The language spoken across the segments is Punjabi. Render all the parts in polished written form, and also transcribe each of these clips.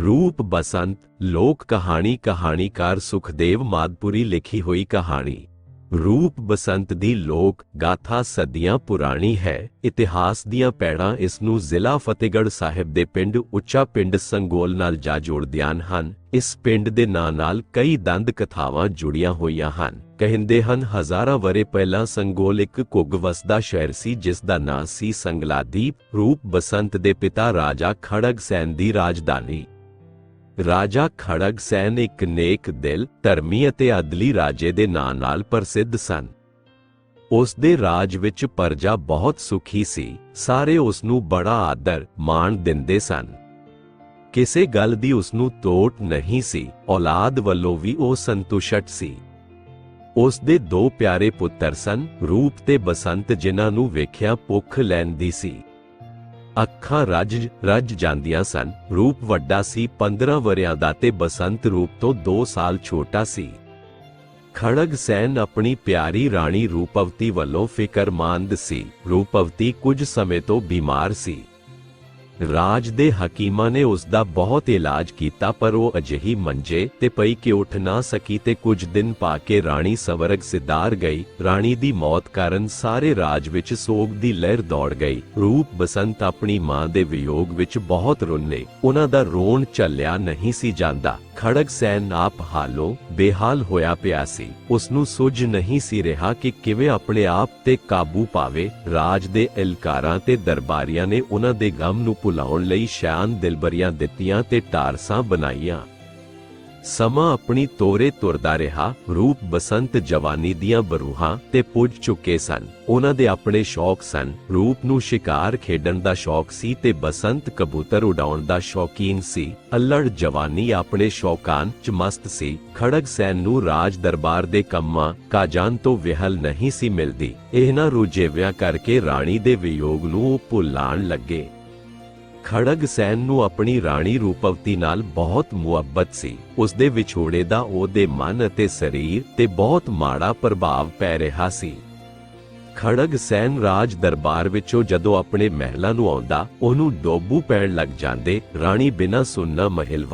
रूप बसंत लोक कहानी कहानीकार सुखदेव मादपुरी लिखी हुई कहानी। रूप बसंत दी लोक गाथा सदियां पुरानी है। इतिहास दियां पैड़ां इस नूं जिला फतेहगढ़ साहिब दे पिंड उच्चा पिंड संगोल नाल जा जोड़दियां हन। इस पिंड दे नां नाल कई दंद कथावां जुड़ियां होईयां हन। कहिंदे हन हज़ारां वरे पहलां संगोल एक घुग वसदा शहर सी जिस दा नां सी संगलादीप। रूप बसंत दे पिता राजा खड़ग सैन दी राजधानी। राजा खड़ग सैन एक नेक दिल धर्मी अते अदली राजे दे नां नाल प्रसिद्ध सन। उस दे राज विच प्रजा बहुत सुखी सी। सारे उस नूं बड़ा आदर माण दिंदे सन। किसे गल दी उस नूं तोट नहीं सी। औलाद वल्लों भी ओ संतुष्ट सी। उस दे दो प्यारे पुत्तर सन, रूप ते बसंत, जिन्हां नूं वेखिया भुख लैंदी सी। ਅੱਖਾਂ ਰੱਜ ਜਾਂਦੀਆਂ ਸਨ। रूप ਵੱਡਾ ਸੀ 15 ਵਰਿਆਂ ਦਾ ਤੇ ਬਸੰਤ रूप ਤੋਂ 2 ਸਾਲ ਛੋਟਾ ਸੀ। ਖੜਗ ਸੈਨ ਆਪਣੀ ਪਿਆਰੀ ਰਾਣੀ ਰੂਪਵਤੀ ਵੱਲੋਂ ਫਿਕਰਮੰਦ ਸੀ। ਰੂਪਵਤੀ ਕੁਝ ਸਮੇਂ ਤੋਂ ਬਿਮਾਰ ਸੀ। ਰਾਜ ਦੇ ਹਕੀਮਾਂ ਨੇ ਉਸ ਦਾ ਬਹੁਤ ਇਲਾਜ ਕੀਤਾ ਪਰ ਉਹ ਅਜਿਹੀ ਮੰਜੇ ਤੇ ਪਈ ਕਿ ਉੱਠ ਨਾ ਸਕੀ ਤੇ ਕੁਝ ਦਿਨ ਪਾ ਕੇ ਰਾਣੀ ਸਵਰਗ ਸਿਧਾਰ ਗਈ। ਰਾਣੀ ਦੀ ਮੌਤ ਕਾਰਨ ਸਾਰੇ ਰਾਜ ਵਿੱਚ ਸੋਗ ਦੀ ਲਹਿਰ ਦੌੜ ਗਈ। ਰੂਪ ਬਸੰਤ ਆਪਣੀ ਮਾਂ ਦੇ ਵਿਯੋਗ ਵਿੱਚ ਬਹੁਤ ਰੁੰਨੇ। ਉਹਨਾਂ ਦਾ ਰੋਣ ਝੱਲਿਆ ਨਹੀਂ ਸੀ ਜਾਂਦਾ। ਖੜਗ ਸੈਨ ਆਪ ਹਾਲੋਂ ਬੇਹਾਲ ਹੋਇਆ ਪਿਆ ਸੀ। ਉਸ ਨੂੰ ਸੁੱਝ ਨਹੀਂ ਸੀ ਰਿਹਾ ਕਿ ਕਿਵੇਂ ਆਪਣੇ ਆਪ ਤੇ ਕਾਬੂ ਪਾਵੇ। ਰਾਜ ਦੇ ਇਲਕਾਰਾਂ ਤੇ ਦਰਬਾਰੀਆਂ ਨੇ ਉਹਨਾਂ ਦੇ ਗਮ ਨੂੰ ਭੁਲਾਉਣ ਲਈ ਸ਼ਾਨ ਦਿਲਬਰੀਆਂ ਦਿੱਤੀਆਂ ਤੇ ਟਾਰਸਾਂ ਬਣਾਈਆਂ। ਸਮਾਂ ਆਪਣੀ ਤੋਰੇ ਤੁਰਦਾ ਰਿਹਾ। ਰੂਪ ਬਸੰਤ ਜਵਾਨੀ ਦੀਆਂ ਬਰੂਹਾਂ ਤੇ ਪੁੱਜ ਚੁੱਕੇ ਸਨ। ਉਹਨਾਂ ਦੇ ਆਪਣੇ ਸ਼ੌਕ ਸਨ। ਰੂਪ ਨੂੰ ਸ਼ਿਕਾਰ ਖੇਡਣ ਦਾ ਸ਼ੌਕ ਸੀ ਤੇ ਬਸੰਤ ਕਬੂਤਰ ਉਡਾਉਣ ਦਾ ਸ਼ੌਕੀਨ ਸੀ। ਅਲੜ ਜਵਾਨੀ ਆਪਣੇ ਸ਼ੌਕਾਂ 'ਚ ਮਸਤ ਸੀ। ਖੜਗ ਸੈਨ ਨੂੰ ਰਾਜ ਦਰਬਾਰ ਦੇ ਕੰਮਾਂ ਕਾਜਾਂ ਤੋਂ ਵਿਹਲ ਨਹੀਂ ਸੀ ਮਿਲਦੀ। ਇਹਨਾਂ ਰੁਝੇਵਿਆਂ ਕਰਕੇ ਰਾਣੀ ਦੇ ਵਿਯੋਗ ਨੂੰ ਉਹ ਭੁੱਲਣ ਲੱਗੇ। ਖੜਗ ਸੈਨ ਨੂੰ ਆਪਣੀ ਰਾਣੀ ਰੂਪਵਤੀ ਨਾਲ ਬਹੁਤ ਮੁਹੱਬਤ ਸੀ। ਉਸ ਦੇ ਵਿਛੋੜੇ ਦਾ ਉਹਦੇ ਮਨ ਅਤੇ ਸਰੀਰ ਤੇ ਬਹੁਤ ਮਾੜਾ ਪ੍ਰਭਾਵ ਪੈ ਰਿਹਾ ਸੀ। ਖੜਗ ਸੈਨ ਰਾਜ ਦਰਬਾਰ ਵਿੱਚੋਂ ਜਦੋਂ ਆਪਣੇ ਮਹਿਲਾਂ ਨੂੰ ਆਉਂਦਾ, ਉਹਨੂੰ ਡੋਬੂ ਪੈਣ ਲੱਗ ਜਾਂਦੇ। ਰਾਣੀ ਬਿਨਾਂ ਸੁਣਨਾ ਮਹਿਲ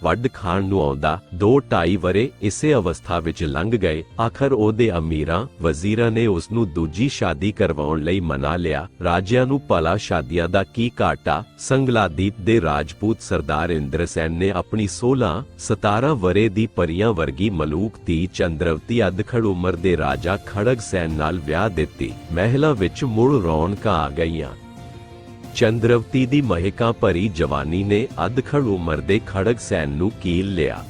ਵੱਡ ਖਾਣ ਨੂੰ ਆਉਂਦਾ। 2-2.5 ਵਰੇ ਇਸੇ ਅਵਸਥਾ ਵਿੱਚ ਲੰਘ ਗਏ। ਆਖਰ ਉਹਦੇ ਅਮੀਰਾਂ ਵਜ਼ੀਰਾਂ ਨੇ ਉਸ ਨੂੰ ਦੂਜੀ ਸ਼ਾਦੀ ਕਰਵਾਉਣ ਲਈ ਮਨਾ ਲਿਆ। ਰਾਜਿਆਂ ਨੂੰ ਭਲਾ ਸ਼ਾਦੀਆਂ ਦਾ ਕੀ ਘਾਟਾ। ਸੰਗਲਾਦੀਪ ਦੇ ਰਾਜਪੂਤ ਸਰਦਾਰ ਇੰਦਰ ਸੈਨ ਨੇ ਆਪਣੀ 16-17 ਵਰੇ ਦੀ ਪਰੀਆਂ ਵਰਗੀ ਮਲੂਕ ਧੀ ਚੰਦਰਵਤੀ ਅਧਖੜ ਉਮਰ ਦੇ ਰਾਜਾ ਖੜਗ ਸੈਨ ਨਾਲ ਵਿਆਹ ਦਿੱਤੀ। ਮਹਿਲਾਂ ਵਿੱਚ ਮੁੜ ਰੌਣਕਾਂ ਆ ਗਈਆਂ। ਚੰਦਰਵਤੀ ਦੀ ਮਹਿਕਾਂ ਭਰੀ ਜਵਾਨੀ ਨੇ ਅਧਖੜ ਉਮਰ ਦੇ ਖੜਗ ਸੈਨ ਨੂੰ ਕੀਲ ਲਿਆ।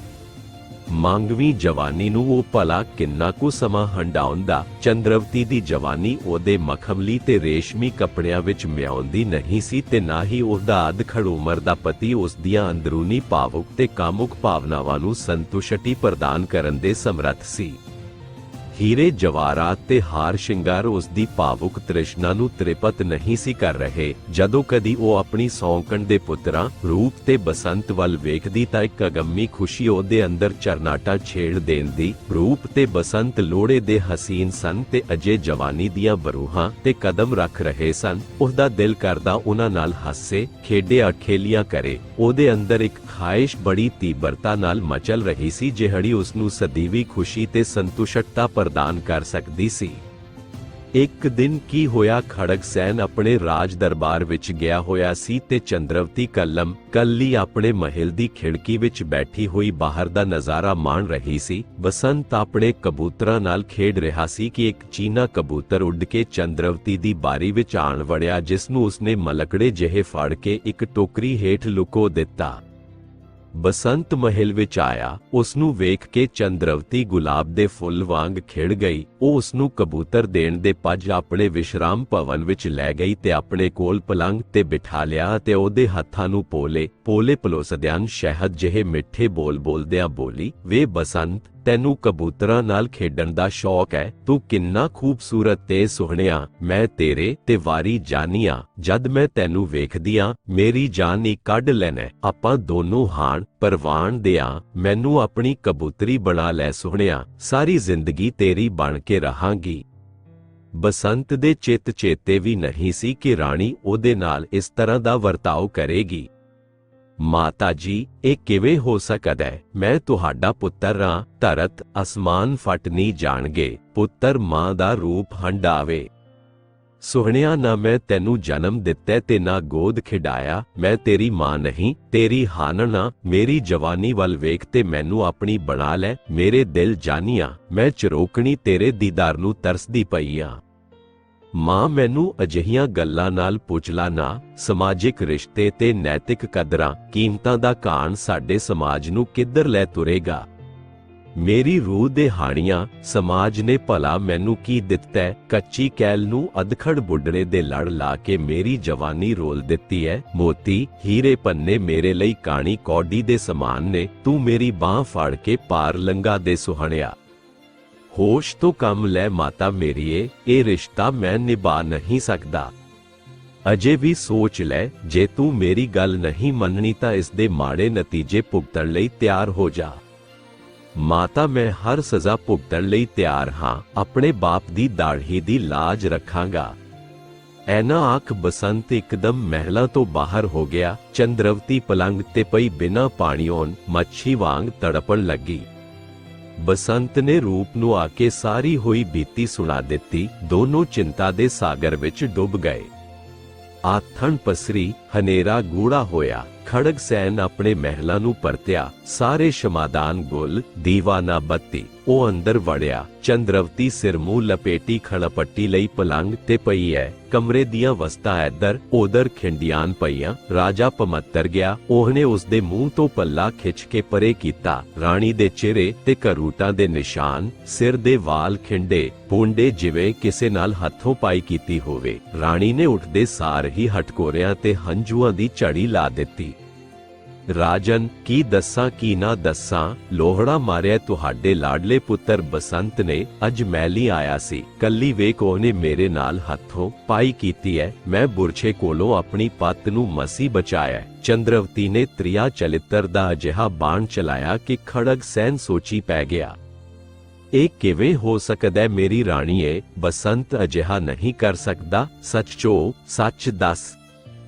ਮੰਗਵੀਂ ਜਵਾਨੀ ਨੂੰ ਉਹ ਭਲਾ ਕਿੰਨਾ ਕੁ ਸਮਾਂ ਹੰਡਾਉਂਦਾ। ਚੰਦਰਵਤੀ ਦੀ ਜਵਾਨੀ ਉਹਦੇ ਮਖਮਲੀ ਤੇ ਰੇਸ਼ਮੀ ਕੱਪੜਿਆਂ ਵਿੱਚ ਮਿਆਉਂਦੀ ਨਹੀਂ ਸੀ ਤੇ ਨਾ ਹੀ ਉਹਦਾ ਅਧਖੜ ਉਮਰ ਦਾ ਪਤੀ ਉਸ ਦੀਆਂ ਅੰਦਰੂਨੀ ਭਾਵੁਕ ਤੇ ਕਾਮੁਕ ਭਾਵਨਾਵਾਂ ਨੂੰ ਸੰਤੁਸ਼ਟੀ ਪ੍ਰਦਾਨ ਕਰਨ ਦੇ ਸਮਰੱਥ ਸੀ। ਹੀਰੇ ਜਵਾਹਰਾਤ ਤੇ ਹਾਰ ਸ਼ਿੰਗਾਰ ਉਸ ਦੀ ਭਾਵੁਕ ਤ੍ਰਿਸ਼ਨਾ ਨੂੰ ਤ੍ਰਿਪਤ ਨਹੀਂ ਸੀ ਕਰ ਰਹੇ। ਜਦੋਂ ਕਦੀ ਉਹ ਆਪਣੀ ਸੌਂਕਣ ਦੇ ਪੁੱਤਰਾਂ ਰੂਪ ਤੇ ਬਸੰਤ ਵੱਲ ਵੇਖਦੀ ਤਾਂ ਇੱਕ ਅਗੰਮੀ ਖੁਸ਼ੀ ਉਹਦੇ ਅੰਦਰ ਚਰਨਾਟਾ ਛੇੜ ਦੇਂਦੀ। ਰੂਪ ਤੇ ਬਸੰਤ ਲੋੜੇ ਦੇ ਹਸੀਨ ਸਨ ਤੇ ਅਜੇ ਜਵਾਨੀ ਦੀਆਂ ਬਰੂਹਾਂ ਤੇ ਕਦਮ ਰੱਖ ਰਹੇ ਸਨ। ਉਸਦਾ ਦਿਲ ਕਰਦਾ ਉਹਨਾਂ ਨਾਲ ਹਾਸੇ ਖੇਡੇ ਅਖੇਲੀਆਂ ਕਰੇ। ਉਹਦੇ ਅੰਦਰ ਇੱਕ ਖਾਹਿਸ਼ ਬੜੀ ਤੀਬਰਤਾ ਨਾਲ ਮਚਲ ਰਹੀ ਸੀ ਜਿਹੜੀ ਉਸ ਨੂੰ ਸਦੀਵੀ ਖੁਸ਼ੀ ਤੇ ਸੰਤੁਸ਼ਟਤਾ ਪ੍ਰਦਾਨ ਕਰ ਸਕਦੀ ਸੀ। ਇੱਕ ਦਿਨ ਕੀ ਹੋਇਆ, ਖੜਗ ਸੈਨ ਆਪਣੇ ਰਾਜ ਦਰਬਾਰ ਵਿੱਚ ਗਿਆ ਹੋਇਆ ਸੀ ਤੇ ਚੰਦਰਵਤੀ ਕੱਲੀ ਆਪਣੇ ਮਹਿਲ ਦੀ ਖਿੜਕੀ ਵਿੱਚ ਬੈਠੀ ਹੋਈ ਬਾਹਰ ਦਾ ਨਜ਼ਾਰਾ ਮਾਣ ਰਹੀ ਸੀ। ਬਸੰਤ ਆਪਣੇ ਕਬੂਤਰਾਂ ਨਾਲ ਖੇਡ ਰਿਹਾ ਸੀ ਕਿ ਇੱਕ ਚੀਨਾ ਕਬੂਤਰ ਉੱਡ ਕੇ ਚੰਦਰਵਤੀ ਦੀ ਬਾਰੀ ਵਿੱਚ ਆਣ ਵੜਿਆ, ਜਿਸ ਨੂੰ ਉਸਨੇ ਮਲਕੜੇ ਜਿਹੇ ਫੜ ਕੇ ਇੱਕ ਟੋਕਰੀ ਹੇਠ ਲੁਕੋ ਦਿੱਤਾ। ਬਸੰਤ ਮਹਿਲ ਵਿੱਚ ਆਇਆ। ਉਸ ਨੂੰ ਵੇਖ ਕੇ ਚੰਦਰਵਤੀ ਗੁਲਾਬ ਦੇ ਫੁੱਲ ਵਾਂਗ ਖਿੜ ਗਈ। ਉਹ ਉਸ ਨੂੰ ਕਬੂਤਰ ਦੇਣ ਦੇ ਪੱਜ ਆਪਣੇ ਵਿਸ਼ਰਾਮ ਭਵਨ ਵਿੱਚ ਲੈ ਗਈ ਤੇ ਆਪਣੇ ਕੋਲ ਪਲੰਘ ਤੇ ਬਿਠਾ ਲਿਆ ਅਤੇ ਉਹਦੇ ਹੱਥਾਂ ਨੂੰ ਪੋਲੇ ਪਲੋਸਦਿਆਂ ਸ਼ਹਿਦ ਜਿਹੇ ਮਿੱਠੇ ਬੋਲ ਬੋਲਦਿਆਂ ਬੋਲੀ, ਵੇ ਬਸੰਤ, ਤੈਨੂੰ ਕਬੂਤਰਾਂ ਨਾਲ ਖੇਡਣ ਦਾ ਸ਼ੌਕ ਹੈ। ਤੂੰ ਕਿੰਨਾ ਖੂਬਸੂਰਤ ਤੇ ਸੁਹਣਿਆ। ਮੈਂ ਤੇਰੇ ਤੇ ਵਾਰੀ ਜਾਨੀਆਂ। ਜਦ ਮੈਂ ਤੈਨੂੰ ਵੇਖਦੀਆਂ ਮੇਰੀ ਜਾਨ ਹੀ ਕੱਢ ਲੈਣਾ। ਆਪਾਂ ਦੋਨੋਂ ਹਾਣ ਪਰਵਾਨ ਦਿਆਂ। ਮੈਨੂੰ ਆਪਣੀ ਕਬੂਤਰੀ ਬਣਾ ਲੈ ਸੁਹਣਿਆ। ਸਾਰੀ ਜ਼ਿੰਦਗੀ ਤੇਰੀ ਬਣ ਕੇ ਰਹਾਂਗੀ। ਬਸੰਤ ਦੇ ਚਿੱਤ ਚੇਤੇ ਵੀ ਨਹੀਂ ਸੀ ਕਿ ਰਾਣੀ ਉਹਦੇ ਨਾਲ ਇਸ ਤਰ੍ਹਾਂ ਦਾ ਵਰਤਾਓ ਕਰੇਗੀ। ਮਾਤਾ ਜੀ, ਇਹ ਕਿਵੇਂ ਹੋ ਸਕਦਾ ਹੈ? ਮੈਂ ਤੁਹਾਡਾ ਪੁੱਤਰ ਹਾਂ। ਧਰਤ ਅਸਮਾਨ ਫਟ ਨਹੀਂ ਜਾਣਗੇ। ਪੁੱਤਰ ਮਾਂ ਦਾ ਰੂਪ ਹੰਡਾਵੇ। ਸੁਹਣਿਆ, ਨਾ ਮੈਂ ਤੈਨੂੰ ਜਨਮ ਦਿੱਤਾ ਤੇ ਨਾ ਗੋਦ ਖਿਡਾਇਆ। ਮੈਂ ਤੇਰੀ ਮਾਂ ਨਹੀਂ, ਤੇਰੀ ਹਾਨਣਾ। ਮੇਰੀ ਜਵਾਨੀ ਵੱਲ ਵੇਖ ਤੇ ਮੈਨੂੰ ਆਪਣੀ ਬਣਾ ਲੈ। ਮੇਰੇ ਦਿਲ ਜਾਨੀਆਂ, ਮੈਂ ਚਰੋਕਣੀ ਤੇਰੇ ਦੀਦਾਰ ਨੂੰ ਤਰਸਦੀ ਪਈ ਆਂ। ਮਾਂ, ਮੈਨੂੰ ਅਜਿਹੀਆਂ ਗੱਲਾਂ ਨਾਲ ਪੁੱਛਲਾ ਨਾ। ਸਮਾਜਿਕ ਰਿਸ਼ਤੇ ਤੇ ਨੈਤਿਕ ਕਦਰਾਂ ਕੀਮਤਾਂ ਦਾ ਘਾਣ ਸਾਡੇ ਸਮਾਜ ਨੂੰ ਕਿੱਧਰ ਲੈ ਤੁਰੇਗਾ? ਮੇਰੀ ਰੂਹ ਦੇ ਹਾਣੀਆਂ, ਸਮਾਜ ਨੇ ਭਲਾ ਮੈਨੂੰ ਕੀ ਦਿੱਤਾ? ਕੱਚੀ ਕੈਲ ਨੂੰ ਅਧਖੜ ਬੁੱਢੜੇ ਦੇ ਲੜ ਲਾ ਕੇ ਮੇਰੀ ਜਵਾਨੀ ਰੋਲ ਦਿੱਤੀ ਹੈ। ਮੋਤੀ ਹੀਰੇ ਪੰਨੇ ਮੇਰੇ ਲਈ ਕਾਣੀ ਕੌਡੀ ਦੇ ਸਮਾਨ ਨੇ। ਤੂੰ ਮੇਰੀ ਬਾਹ ਫੜ ਕੇ ਪਾਰ ਲੰਘਾ ਦੇ ਸੁਹਣਿਆ। ਹੋਸ਼ ਤੋਂ ਕੰਮ ਲੈ ਮਾਤਾ ਮੇਰੀਏ, ਇਹ ਰਿਸ਼ਤਾ ਮੈਂ ਨਿਭਾ ਨਹੀਂ ਸਕਦਾ। ਅਜੇ ਵੀ ਸੋਚ ਲੈ, ਜੇ ਤੂੰ ਮੇਰੀ ਗੱਲ ਨਹੀਂ ਮੰਨਣੀ ਤਾਂ ਇਸ ਦੇ ਮਾੜੇ ਨਤੀਜੇ ਭੁਗਤਣ ਲਈ ਤਿਆਰ ਹੋ ਜਾ। ਮਾਤਾ, ਮੈਂ ਹਰ ਸਜ਼ਾ ਭੁਗਤਣ ਲਈ ਤਿਆਰ ਹਾਂ। ਆਪਣੇ ਬਾਪ ਦੀ ਦਾੜ੍ਹੀ ਦੀ ਲਾਜ ਰੱਖਾਂਗਾ। ਐਨਾ ਆਖ ਬਸੰਤ ਇੱਕਦਮ ਮਹਿਲਾਂ ਤੋਂ ਬਾਹਰ ਹੋ ਗਿਆ। ਚੰਦਰਵਤੀ ਪਲੰਗ ਤੇ ਪਈ ਬਿਨਾਂ ਪਾਣੀਓਂ ਮੱਛੀ ਵਾਂਗ ਤੜਪਣ ਲੱਗੀ। ਬਸੰਤ ਨੇ ਰੂਪ ਨੂੰ ਆ ਕੇ ਸਾਰੀ ਹੋਈ ਬੀਤੀ ਸੁਣਾ ਦਿੱਤੀ। ਦੋਨੋਂ ਚਿੰਤਾ ਦੇ ਸਾਗਰ ਵਿੱਚ ਡੁੱਬ ਗਏ। ਆਥਣ ਪਸਰੀ, ਹਨੇਰਾ ਗੂੜਾ ਹੋਇਆ। ਖੜਗ ਸੈਨ ਆਪਣੇ ਮਹਿਲਾਂ ਨੂੰ ਪਰਤਿਆ। ਸਾਰੇ ਸ਼ਮਾਦਾਨ ਗੁੱਲ, ਦੀਵਾ ਨਾ ਬੱਤੀ। ਉਹ ਅੰਦਰ ਵੜਿਆ। ਚੰਦਰਵਤੀ ਸਿਰ ਮੂੰਹ ਲਪੇਟੀ ਖੜਪੱਟੀ ਲਈ ਪਲੰਗ ਤੇ ਪਈ ਹੈ। ਕਮਰੇ ਦੀਆਂ ਵਸਤਾਂ ਇੱਧਰ ਉਧਰ ਖਿੰਡੀਆਂ ਪਈਆਂ। ਰਾਜਾ ਪਮੱਤਰ ਗਿਆ। ਉਹਨੇ ਉਸਦੇ ਮੂੰਹ ਤੋਂ ਪੱਲਾ ਖਿੱਚ ਕੇ ਪਰੇ ਕੀਤਾ। ਰਾਣੀ ਦੇ ਚਿਹਰੇ ਤੇ ਕਰੂਟਾਂ ਦੇ ਨਿਸ਼ਾਨ, ਸਿਰ ਦੇ ਵਾਲ ਖਿੰਡੇ ਪੁੰਡੇ ਜਿਵੇਂ ਕਿਸੇ ਨਾਲ ਹੱਥੋਂ ਪਾਈ ਕੀਤੀ ਹੋਵੇ। ਰਾਣੀ ਨੇ ਉੱਠਦੇ ਸਾਰ ਹੀ ਹਟਕੋਰਿਆਂ ਤੇ ਹੰਝੂਆਂ ਦੀ ਝੜੀ ਲਾ ਦਿੱਤੀ। ਰਾਜਨ, ਕੀ ਦੱਸਾਂ ਕੀ ਨਾ ਦੱਸਾਂ। ਲੋਹੜਾ ਮਾਰਿਆ ਤੁਹਾਡੇ ਲਾਡਲੇ ਪੁੱਤਰ ਬਸੰਤ ਨੇ। ਅੱਜ ਮੈਲੀ ਆਇਆ ਸੀ। ਕੱਲੀ ਵੇਖ ਉਹਨੇ ਮੇਰੇ ਨਾਲ ਹੱਥੋਂ ਪਾਈ ਕੀਤੀ ਹੈ। ਮੈਂ ਬੁਰਛੇ ਕੋਲੋਂ ਆਪਣੀ ਪੱਤ ਨੂੰ ਮਸੀ ਬਚਾਇਆ। ਚੰਦਰਵਤੀ ਨੇ ਤ੍ਰਿਆ ਚਲਿੱਤਰ ਦਾ ਅਜਿਹਾ ਬਾਣ ਚਲਾਇਆ ਕਿ ਖੜਗ ਸੈਨ ਸੋਚੀ ਪੈ ਗਿਆ। ਇਹ ਕਿਵੇਂ ਹੋ ਸਕਦਾ? ਮੇਰੀ ਰਾਣੀਏ, ਬਸੰਤ ਅਜਿਹਾ ਨਹੀਂ ਕਰ ਸਕਦਾ। ਸੱਚੋ ਸੱਚ ਦੱਸ।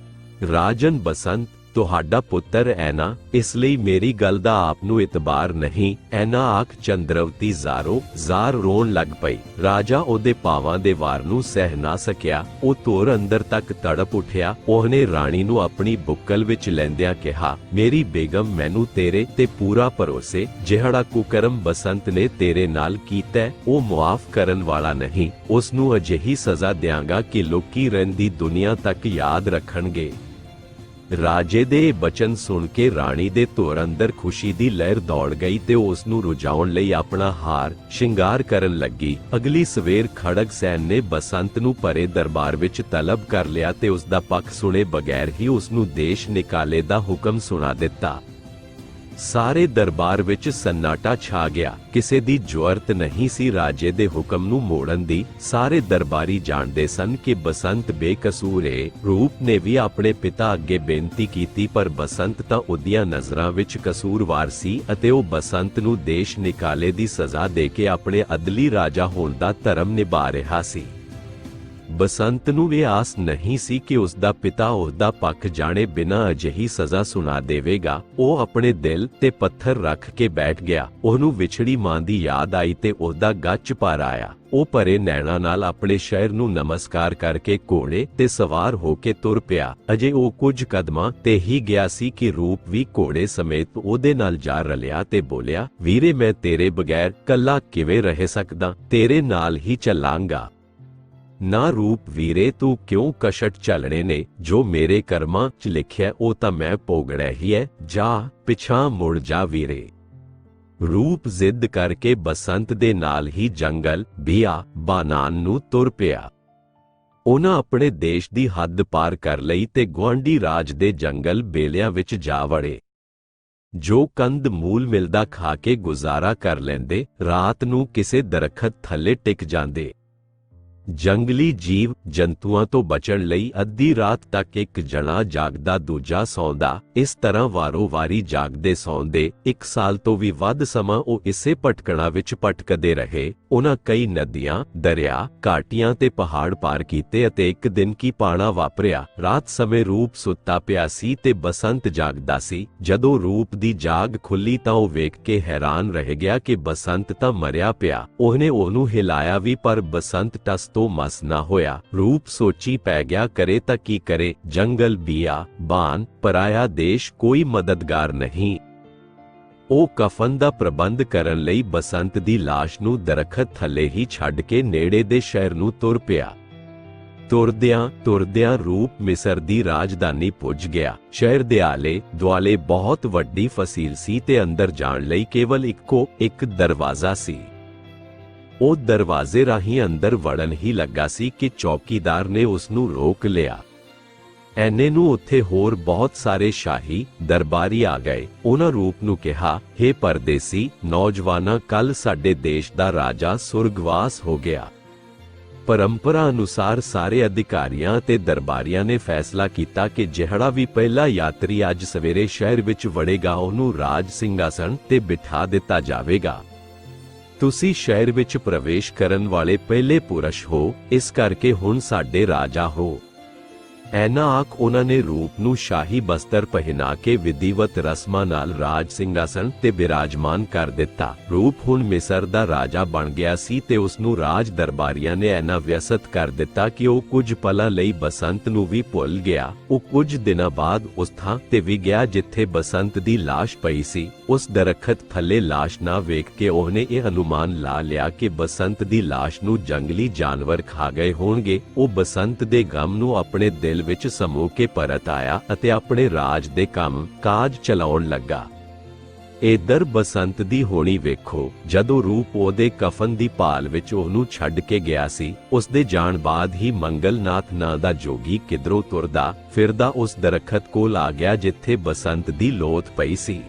ਰਾਜਨ, ਬਸੰਤ ਤੁਹਾਡਾ ਪੁੱਤਰ ਹੈ ਨਾ, ਇਸ ਲਈ ਮੇਰੀ ਗੱਲ ਦਾ ਆਪ ਨੂੰ ਇਤਬਾਰ ਨਹੀਂ। ਐਨਾ ਆਖ ਚੰਦਰਵਤੀ ਜ਼ਾਰ ਰੋਣ ਲੱਗ ਪਈ। ਰਾਜਾ ਉਹਦੇ ਪਾਵਾਂ ਦੇ ਵਾਰ ਨੂੰ ਸਹਿ ਨਾ ਸਕਿਆ। ਉਹ ਧੁਰ ਅੰਦਰ ਤੱਕ ਤੜਪ ਉੱਠਿਆ। ਉਹਨੇ ਰਾਣੀ ਨੂੰ ਆਪਣੀ ਬੁੱਕਲ ਵਿੱਚ ਲੈਂਦਿਆਂ ਕਿਹਾ, ਮੇਰੀ ਬੇਗਮ, ਮੈਨੂੰ ਤੇਰੇ ਤੇ ਪੂਰਾ ਭਰੋਸੇ। ਜਿਹੜਾ ਕੁਕਰਮ ਬਸੰਤ ਨੇ ਤੇਰੇ ਨਾਲ ਕੀਤਾ, ਉਹ ਮੁਆਫ ਕਰਨ ਵਾਲਾ ਨਹੀਂ। ਉਸ ਨੂੰ ਅਜਿਹੀ ਸਜ਼ਾ ਦਿਆਂਗਾ ਕਿ ਲੋਕੀ ਰਹਿੰਦੀ ਦੁਨੀਆ ਤੱਕ ਯਾਦ ਰੱਖਣਗੇ। ਰਾਜੇ ਦੇ ਬਚਨ ਸੁਣ ਕੇ ਰਾਣੀ ਦੇ ਧੁਰ ਅੰਦਰ ਖੁਸ਼ੀ ਦੀ ਲਹਿਰ ਦੌੜ ਗਈ ਤੇ ਉਸ ਨੂੰ ਰੁਝਾਉਣ ਲਈ ਆਪਣਾ ਹਾਰ ਸ਼ਿੰਗਾਰ ਕਰਨ ਲੱਗੀ। ਅਗਲੀ ਸਵੇਰ ਖੜਗ ਸੈਨ ਨੇ ਬਸੰਤ ਨੂੰ ਭਰੇ ਦਰਬਾਰ ਵਿੱਚ ਤਲਬ ਕਰ ਲਿਆ ਤੇ ਉਸ ਦਾ ਪੱਖ ਸੁਣੇ ਬਗੈਰ ਹੀ ਉਸ ਨੂੰ ਦੇਸ਼ ਨਿਕਾਲੇ ਦਾ ਹੁਕਮ ਸੁਣਾ ਦਿੱਤਾ। ਸਾਰੇ ਦਰਬਾਰ ਵਿੱਚ ਸੰਨਾਟਾ ਛਾ ਗਿਆ। ਕਿਸੇ ਦੀ ਜੁਰਤ ਨਹੀਂ ਸੀ ਰਾਜੇ ਦੇ ਹੁਕਮ ਨੂੰ ਮੋੜਨ ਦੀ। ਸਾਰੇ ਦਰਬਾਰੀ ਜਾਣਦੇ ਸਨ ਕਿ ਬਸੰਤ ਬੇਕਸੂਰ ਹੈ। ਰੂਪ ਨੇ ਵੀ ਆਪਣੇ ਪਿਤਾ ਅੱਗੇ ਬੇਨਤੀ ਕੀਤੀ, ਪਰ ਬਸੰਤ ਤਾਂ ਉਹਦੀਆਂ ਨਜ਼ਰਾਂ ਵਿੱਚ ਕਸੂਰਵਾਰ ਸੀ ਅਤੇ ਉਹ ਬਸੰਤ ਨੂੰ ਦੇਸ਼ ਨਿਕਾਲੇ ਦੀ ਸਜ਼ਾ ਦੇ ਕੇ ਆਪਣੇ ਅਦਲੀ ਰਾਜਾ ਹੋਣ ਦਾ ਧਰਮ ਨਿਭਾ ਰਿਹਾ ਸੀ। ਬਸੰਤ ਨੂੰ ਇਹ ਆਸ ਨਹੀਂ ਸੀ ਕਿ ਉਸ ਦਾ ਪਿਤਾ ਉਹਦਾ ਪੱਖ ਜਾਣੇ ਬਿਨਾਂ ਅਜਿਹੀ ਸਜ਼ਾ ਸੁਣਾ ਦੇਵੇਗਾ। ਉਹ ਆਪਣੇ ਦਿਲ ਤੇ ਪੱਥਰ ਰੱਖ ਕੇ ਬੈਠ ਗਿਆ। ਉਹਨੂੰ ਵਿਛੜੀ ਮਾਂ ਦੀ ਯਾਦ ਆਈ ਤੇ ਉਹਦਾ ਗੱਚ ਭਰ ਆਇਆ। ਉਹ ਭਰੇ ਨੈਣਾਂ ਨਾਲ ਆਪਣੇ ਸ਼ਹਿਰ ਨੂੰ ਨਮਸਕਾਰ ਕਰਕੇ ਘੋੜੇ ਤੇ ਸਵਾਰ ਹੋ ਕੇ ਤੁਰ ਪਿਆ। ਅਜੇ ਉਹ ਕੁਝ ਕਦਮਾਂ ਤੇ ਹੀ ਗਿਆ ਸੀ ਕਿ ਰੂਪ ਵੀ ਘੋੜੇ ਸਮੇਤ ਉਹਦੇ ਨਾਲ ਜਾ ਰਲਿਆ ਤੇ ਬੋਲਿਆ, ਵੀਰੇ, ਮੈਂ ਤੇਰੇ ਬਗੈਰ ਕੱਲਾ ਕਿਵੇਂ ਰਹਿ ਸਕਦਾ? ਤੇਰੇ ਨਾਲ ਹੀ ਚੱਲਾਂਗਾ। ਨਾ ਰੂਪ ਵੀਰੇ, ਤੂੰ ਕਿਉਂ ਕਸ਼ਟ ਝੱਲਣੇ ਨੇ? ਜੋ ਮੇਰੇ ਕਰਮਾਂ 'ਚ ਲਿਖਿਆ ਉਹ ਤਾਂ ਮੈਂ ਭੋਗਣਾ ਹੀ ਹੈ। ਜਾ, ਪਿਛਾਂ ਮੁੜ ਜਾ ਵੀਰੇ। ਰੂਪ ਜ਼ਿੱਦ ਕਰਕੇ ਬਸੰਤ ਦੇ ਨਾਲ ਹੀ ਜੰਗਲ ਬਿਆਬਾਨ ਨੂੰ ਤੁਰ ਪਿਆ। ਉਹਨਾਂ ਆਪਣੇ ਦੇਸ਼ ਦੀ ਹੱਦ ਪਾਰ ਕਰ ਲਈ ਤੇ ਗੁਆਂਢੀ ਰਾਜ ਦੇ ਜੰਗਲ ਬੇਲਿਆਂ ਵਿੱਚ ਜਾ ਵੜੇ। ਜੋ ਕੰਦ ਮੂਲ ਮਿਲਦਾ ਖਾ ਕੇ ਗੁਜ਼ਾਰਾ ਕਰ ਲੈਂਦੇ, ਰਾਤ ਨੂੰ ਕਿਸੇ ਦਰਖਤ ਥੱਲੇ ਟਿਕ ਜਾਂਦੇ। ਜੰਗਲੀ ਜੀਵ ਜੰਤੂਆਂ ਤੋਂ ਬਚਣ ਲਈ ਅੱਧੀ ਰਾਤ ਤੱਕ ਇੱਕ ਜਣਾ ਜਾਗਦਾ ਦੂਜਾ ਸੌਂਦਾ, ਇਸ ਤਰ੍ਹਾਂ ਵਾਰੋ-ਵਾਰੀ ਜਾਗਦੇ ਸੌਂਦੇ 1 ਸਾਲ ਤੋਂ ਵੀ ਵੱਧ ਸਮਾਂ ਉਹ ਇਸੇ ਭਟਕਣਾ ਵਿੱਚ ਭਟਕਦੇ ਰਹੇ। ਉਹਨਾਂ ਕਈ ਨਦੀਆਂ, ਦਰਿਆ, ਘਾਟੀਆਂ ਤੇ ਪਹਾੜ ਪਾਰ ਕੀਤੇ ਅਤੇ ਇੱਕ ਦਿਨ ਕੀ ਪਾਣਾ ਵਾਪਰਿਆ। ਰਾਤ ਸਮੇਂ ਰੂਪ ਸੁੱਤਾ ਪਿਆ ਸੀ ਤੇ ਬਸੰਤ ਜਾਗਦਾ ਸੀ। ਜਦੋਂ ਰੂਪ ਦੀ ਜਾਗ ਖੁੱਲੀ ਤਾਂ ਉਹ ਵੇਖ ਕੇ ਹੈਰਾਨ ਰਹਿ ਗਿਆ ਕਿ ਬਸੰਤ ਤਾਂ ਮਰਿਆ ਪਿਆ। ਉਹਨੇ ਉਹਨੂੰ ਹਿਲਾਇਆ ਵੀ ਪਰ ਬਸੰਤ ਟਸ ਤੋਂ ਮਸ ਨਾ ਹੋਇਆ। ਰੂਪ ਸੋਚੀ ਪੈ ਗਿਆ, ਕਰੇ ਤਾਂ ਕੀ ਕਰੇ, ਜੰਗਲ, ਬਿਆਬਾਨ, ਪਰਾਇਆ ਦੇਸ਼, ਕੋਈ ਮਦਦਗਾਰ ਨਹੀਂ। ਉਹ ਕਫਨ ਦਾ ਪ੍ਰਬੰਧ ਕਰਨ ਲਈ ਬਸੰਤ ਦੀ ਲਾਸ਼ ਨੂੰ ਦਰਖਤ ਥੱਲੇ ਹੀ ਛੱਡ ਕੇ ਨੇੜੇ ਦੇ ਸ਼ਹਿਰ ਨੂੰ ਤੁਰ ਪਿਆ। ਤੁਰਦਿਆਂ ਰੂਪ ਮਿਸਰ ਦੀ ਰਾਜਧਾਨੀ ਪੁੱਜ ਗਿਆ। ਸ਼ਹਿਰ ਦੇ ਆਲੇ ਦੁਆਲੇ ਬਹੁਤ ਵੱਡੀ ਫਸੀਲ ਸੀ ਤੇ ਅੰਦਰ ਜਾਣ ਲਈ ਕੇਵਲ ਇੱਕੋ ਇੱਕ ਦਰਵਾਜ਼ਾ ਸੀ। ਉਹ ਦਰਵਾਜ਼ੇ ਰਾਹੀਂ ਅੰਦਰ ਵੜਨ ਹੀ ਲੱਗਾ ਸੀ ਕਿ ਚੌਕੀਦਾਰ ਨੇ ਉਸ ਨੂੰ ਰੋਕ ਲਿਆ। ਐਨੇ ਨੂੰ ਉੱਥੇ ਹੋਰ ਬਹੁਤ ਸਾਰੇ ਸ਼ਾਹੀ ਦਰਬਾਰੀ ਆ ਗਏ। ਉਹਨਾਂ ਰੂਪ ਨੂੰ ਕਿਹਾ, ਹੇ ਪਰਦੇਸੀ ਨੌਜਵਾਨਾਂ, ਕੱਲ ਸਾਡੇ ਦੇਸ਼ ਦਾ ਰਾਜਾ ਸੁਰਗਵਾਸ ਹੋ ਗਿਆ। ਪਰੰਪਰਾ ਅਨੁਸਾਰ ਸਾਰੇ ਅਧਿਕਾਰੀਆਂ ਤੇ ਦਰਬਾਰੀਆਂ ਨੇ ਫੈਸਲਾ ਕੀਤਾ ਕਿ ਜਿਹੜਾ ਵੀ ਪਹਿਲਾ ਯਾਤਰੀ ਅੱਜ ਸਵੇਰੇ ਸ਼ਹਿਰ ਵਿੱਚ ਵੜੇਗਾ ਉਹਨੂੰ ਰਾਜ ਸਿੰਘਾਸਣ ਤੇ ਬਿਠਾ ਦਿੱਤਾ ਜਾਵੇਗਾ। ਤੁਸੀਂ ਸ਼ਹਿਰ ਵਿੱਚ ਪ੍ਰਵੇਸ਼ ਕਰਨ ਵਾਲੇ ਪਹਿਲੇ ਪੁਰਸ਼ ਹੋ, ਇਸ ਕਰਕੇ ਹੁਣ ਸਾਡੇ ਰਾਜਾ ਹੋ। ਐਨਾ ਆਖ ਉਹਨਾਂ ਨੇ ਰੂਪ ਨੂੰ ਸ਼ਾਹੀ ਬਸਤਰ ਪਹਿਨਾ ਕੇ ਵਿਧੀਵਤ ਰਸਮਾਂ ਨਾਲ ਰਾਜ ਸਿੰਘਾਸਣ ਤੇ ਬਿਰਾਜਮਾਨ ਕਰ ਦਿੱਤਾ। ਰੂਪ ਹੁਣ ਮਿਸਰ ਦਾ ਰਾਜਾ ਬਣ ਗਿਆ ਸੀ ਤੇ ਉਸ ਨੂੰ ਰਾਜ ਦਰਬਾਰੀਆਂ ਨੇ ਐਨਾ ਵਿਅਸਤ ਕਰ ਦਿੱਤਾ ਕਿ ਉਹ ਕੁਝ ਪਲਾਂ ਲਈ ਬਸੰਤ ਨੂੰ ਵੀ ਭੁੱਲ ਗਿਆ। ਉਹ ਕੁਝ ਦਿਨਾਂ ਬਾਅਦ ਉਸ ਥਾਂ ਤੇ ਵੀ ਗਿਆ ਜਿੱਥੇ ਬਸੰਤ ਦੀ ਲਾਸ਼ ਪਈ ਸੀ। ਉਸ ਦਰਖਤ ਥੱਲੇ ਲਾਸ਼ ਨਾ ਵੇਖ ਕੇ ਉਹਨੇ ਇਹ ਅਨੁਮਾਨ ਲਾ ਲਿਆ ਕਿ ਬਸੰਤ ਦੀ ਲਾਸ਼ ਨੂੰ ਜੰਗਲੀ ਜਾਨਵਰ ਖਾ ਗਏ ਹੋਣਗੇ। ਉਹ ਬਸੰਤ ਦੇ ਗਮ ਨੂੰ ਆਪਣੇ ਦਿਲ ਵਿੱਚ ਸਮੋ ਕੇ ਪਰਤ ਆਇਆ ਅਤੇ ਆਪਣੇ ਰਾਜ ਦੇ ਕੰਮ ਕਾਜ ਚਲਾਉਣ ਲੱਗਾ। ਇਧਰ ਬਸੰਤ ਦੀ ਹੋਣੀ ਵੇਖੋ, ਜਦੋਂ ਰੂਪ ਉਹਦੇ ਕਫਨ ਦੀ ਭਾਲ ਵਿੱਚ ਉਹਨੂੰ ਛੱਡ ਕੇ ਗਿਆ ਸੀ, ਉਸ ਦੇ ਜਾਣ ਬਾਅਦ ਹੀ ਮੰਗਲਨਾਥ ਨਾਂ ਦਾ ਜੋਗੀ ਕਿਧਰੋਂ ਤੁਰਦਾ ਫਿਰਦਾ ਉਸ ਦਰਖਤ ਕੋਲ ਆ ਗਿਆ ਜਿੱਥੇ ਬਸੰਤ ਦੀ ਲੋਥ ਪਈ ਸੀ।